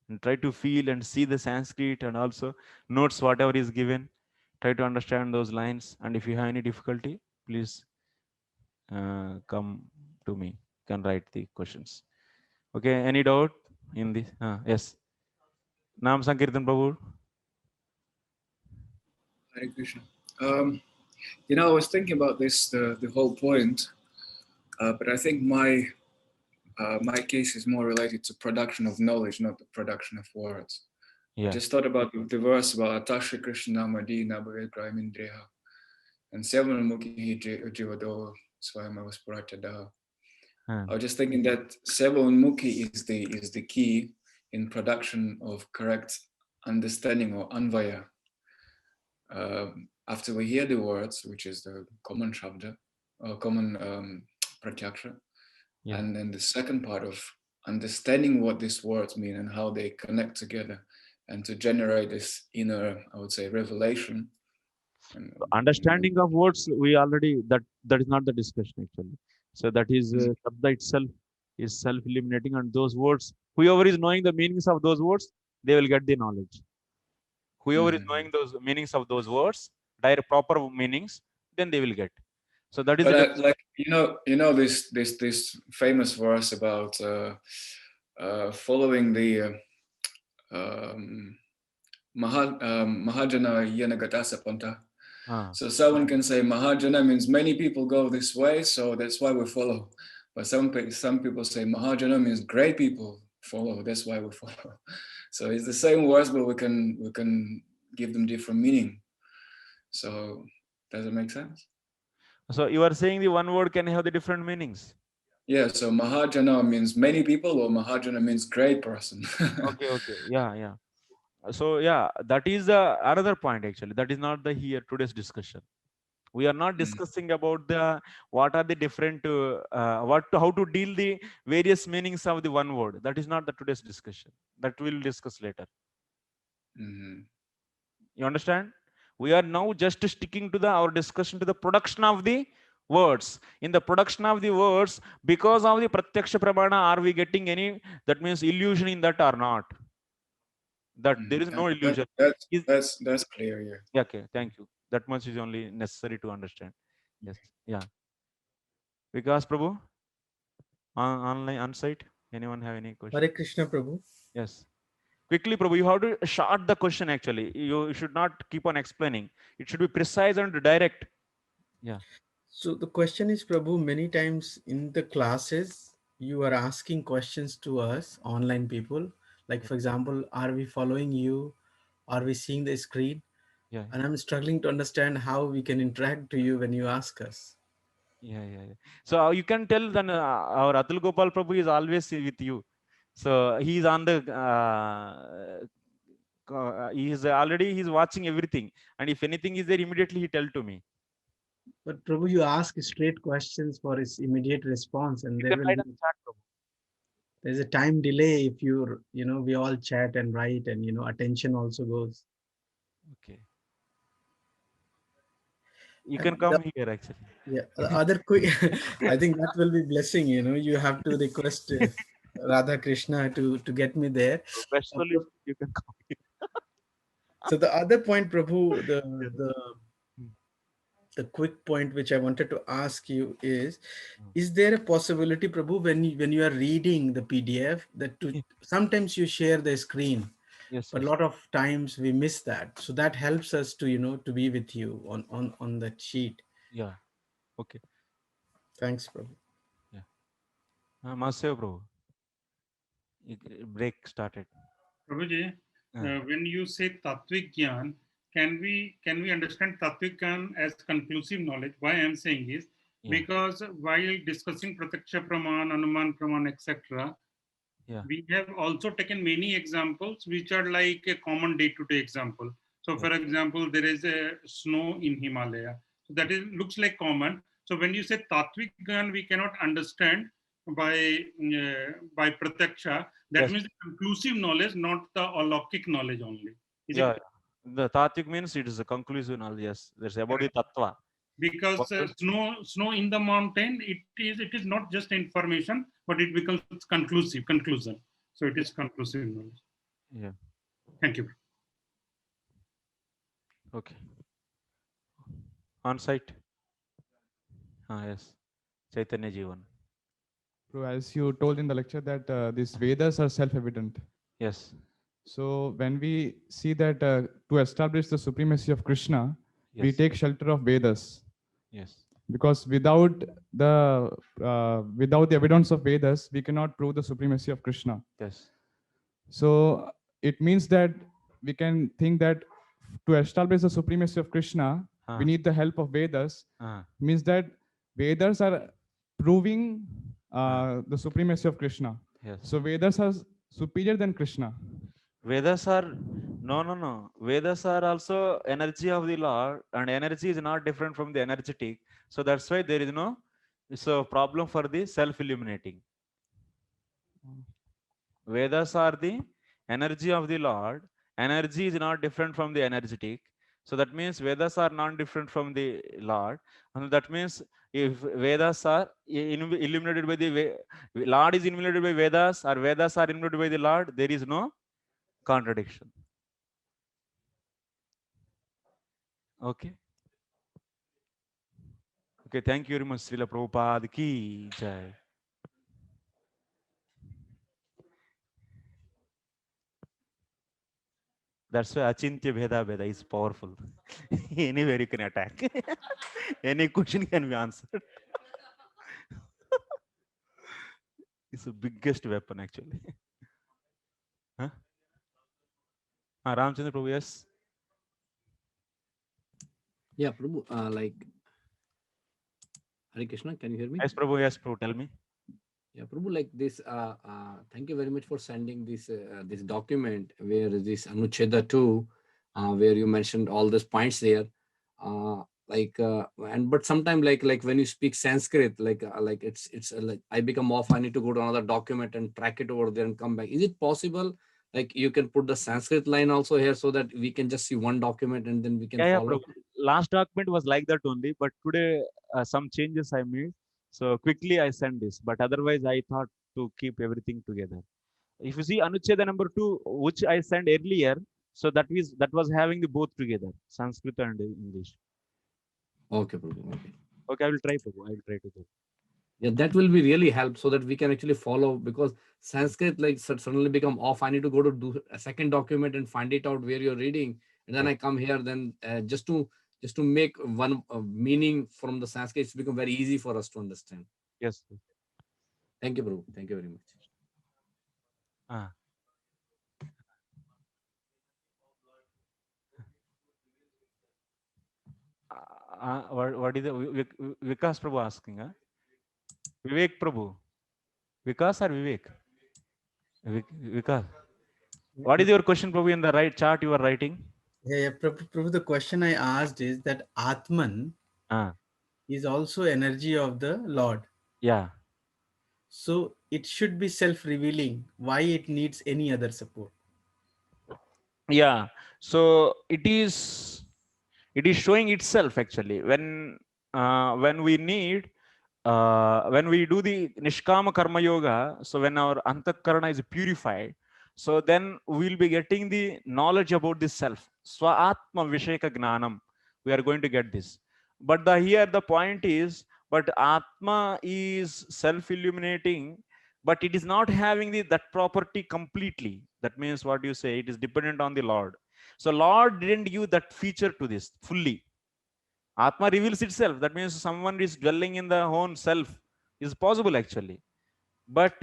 and try to feel and see the Sanskrit and also notes whatever is given. Try to understand those lines. And if you have any difficulty, please come to me. You can write the questions. Okay. Any doubt in this? Yes. Nam Sankirtan Prabhu. Hare Krishna. I was thinking about this, the whole point, but I think my case is more related to production of knowledge, not the production of words. Yeah. I just thought about the verse about Atasha Krishna Madina Bhavedgrahimindreha and Sevanmukhi Jivado Swayamavaspurachadaha. I was just thinking that Sevanmukhi is the key, in production of correct understanding or anvaya. After we hear the words, which is the common shabda, or common pratyaksha, Yeah. and then the second part of understanding what these words mean and how they connect together, and to generate this inner, I would say, revelation. And, Understanding of words, we already, that is not the discussion actually. So that is Shabda itself is self-eliminating, and those words, whoever is knowing the meanings of those words, they will get the knowledge. Whoever is knowing those meanings of those words, direct proper meanings, then they will get. So that is but the like this famous verse about following the Mahajana Yanagata Sapanta. So someone can say Mahajana means many people go this way, so that's why we follow. But some people say Mahajana means great people follow, that's why we follow. So it's the same words, but we can give them different meaning. So does it make sense? So you are saying the one word can have the different meanings. Yeah, so Mahajana means many people, or Mahajana means great person. Okay. Yeah. So yeah, that is another point actually. That is not the here today's discussion. We are not discussing about the what are the different how to deal the various meanings of the one word. That is not the today's discussion. That we'll discuss later. You understand? We are now just sticking to our discussion to the production of the words. In the production of the words, because of the pratyaksha pramana, are we getting any, that means illusion in that or not? That there is no illusion. That's clear, yeah. Okay, thank you. That much is only necessary to understand. Yes, yeah. Because Prabhu, online, on site, anyone have any question? Hare Krishna, Prabhu. Yes. Quickly, Prabhu, you have to short the question actually. You should not keep on explaining. It should be precise and direct. Yeah. So the question is, Prabhu, many times in the classes, you are asking questions to us, online people. Like, for example, are we following you? Are we seeing the screen? Yeah. And I'm struggling to understand how we can interact to you when you ask us. Yeah. So you can tell then our Atul Gopal Prabhu is always with you. So he is on the he's watching everything, and if anything is there, immediately he tell to me. But Prabhu, you ask straight questions for his immediate response, and You there can will write on be, the chat, Prabhu. there's a time delay if we all chat and write, and attention also goes. Okay. You can come here actually. Yeah, the other quick, I think that will be blessing. You have to request Radha Krishna to get me there. Best solution, you can come here. So the other point, Prabhu, Yeah. the quick point which I wanted to ask you is there a possibility, Prabhu, when you are reading the PDF that sometimes you share the screen, Yes. but a lot of times we miss that. So that helps us to be with you on that sheet. Yeah. Okay. Thanks, Prabhu. Yeah. Master Prabhu. Break started. Prabhuji, when you say Tattvic Gyan, can we understand Tattvic Gyan as conclusive knowledge? Why I am saying is because while discussing Prataksha Praman, Anuman Praman, etc., we have also taken many examples which are like a common day-to-day example. So, for example, there is a snow in Himalaya. So that looks like common. So when you say Tattvic Gyan, we cannot understand by Prataksha. That means the conclusive knowledge, not the alokik knowledge only. Is it? The Tattvic means it is a conclusive knowledge. Yes, there's about the Tattva. Because snow in the mountain, it is not just information, but it becomes conclusion. So it is conclusive knowledge. Yeah. Thank you. Okay. On site. Yes. Chaitanya Jivan. So as you told in the lecture that these Vedas are self-evident. Yes. So when we see that to establish the supremacy of Krishna, we take shelter of Vedas. Yes. Because without the evidence of Vedas, we cannot prove the supremacy of Krishna. Yes. So it means that we can think that to establish the supremacy of Krishna, we need the help of Vedas. Means that Vedas are proving the supremacy of Krishna. Yes. So Vedas superior than Krishna? Vedas are no. Vedas are also energy of the Lord, and energy is not different from the energetic. So that's why there is no problem for the self-illuminating. Vedas are the energy of the Lord. Energy is not different from the energetic. So that means Vedas are not different from the Lord. And that means if Vedas are illuminated by the Lord is illuminated by Vedas, or Vedas are illuminated by the Lord, there is no contradiction. Okay. Okay, thank you very much, Srila Prabhupada ki jai. That's why Achintya Bheda is powerful. Anywhere you can attack. Any question can be answered. It's the biggest weapon actually. Huh? Ramchandra Prabhu, yes. Yeah, Prabhu, like Hare Krishna, can you hear me? Yes, Prabhu, tell me. Yeah, Prabhu, like this, thank you very much for sending this this document where this Anucheda 2, where you mentioned all these points there. But sometimes like when you speak Sanskrit, like it's like I become off, I need to go to another document and track it over there and come back. Is it possible? Like you can put the Sanskrit line also here so that we can just see one document and then we can follow. Prabhu. Last document was like that only, but today some changes I made. So quickly I send this, but otherwise I thought to keep everything together. If you see Anucheda number 2, which I sent earlier, so that was having the both together, Sanskrit and English. Okay, Prabhu. Okay. Okay, I will try, Prabhu. I will try to do. Yeah, that will be really help so that we can actually follow, because Sanskrit like suddenly become off. I need to go to do a second document and find it out where you're reading, and then I come here. Then just to make one meaning from the Sanskrit, it's become very easy for us to understand. Yes. Thank you, Prabhu. Thank you very much. What is the Vikas Prabhu asking? Vivek Prabhu. Vikas or Vivek? Vikas. What is your question, Prabhu, in the right chart you are writing? Yeah, Prabhu, the question I asked is that Atman is also energy of the Lord. Yeah. So it should be self-revealing. Why it needs any other support? Yeah. So it is showing itself actually when we need when we do the Nishkama Karma Yoga. So when our Antakarana is purified, so then we'll be getting the knowledge about this self. Swa-atma Visheka Gnanam. We are going to get this. But here the point is, but Atma is self-illuminating, but it is not having that property completely. That means what you say, it is dependent on the Lord. So Lord didn't give that feature to this fully. Atma reveals itself. That means someone is dwelling in the own self is possible actually, but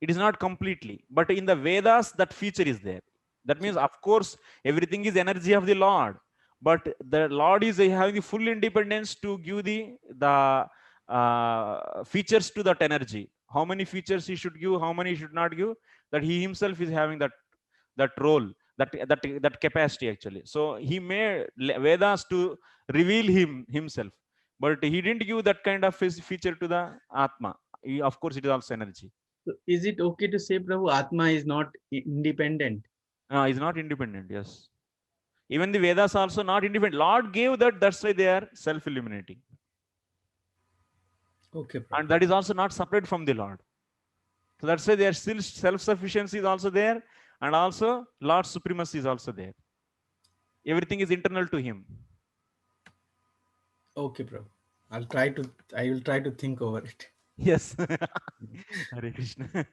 it is not completely. But in the Vedas, that feature is there. That means, of course, everything is energy of the Lord, but the Lord is having the full independence to give the features to that energy. How many features he should give, how many he should not give, that he himself is having that role, that capacity actually. So he made Vedas to reveal himself, but he didn't give that kind of feature to the Atma. Of course, it is also energy. So is it okay to say, Prabhu, Atma is not independent? Is not independent, yes. Even the Vedas also not independent. Lord gave that, that's why they are self-illuminating. Okay, Prabhu. And that is also not separate from the Lord. So that's why they are still self-sufficiency is also there, and also Lord's supremacy is also there. Everything is internal to him. Okay, Prabhu. I will try to think over it. Yes. Hare Krishna.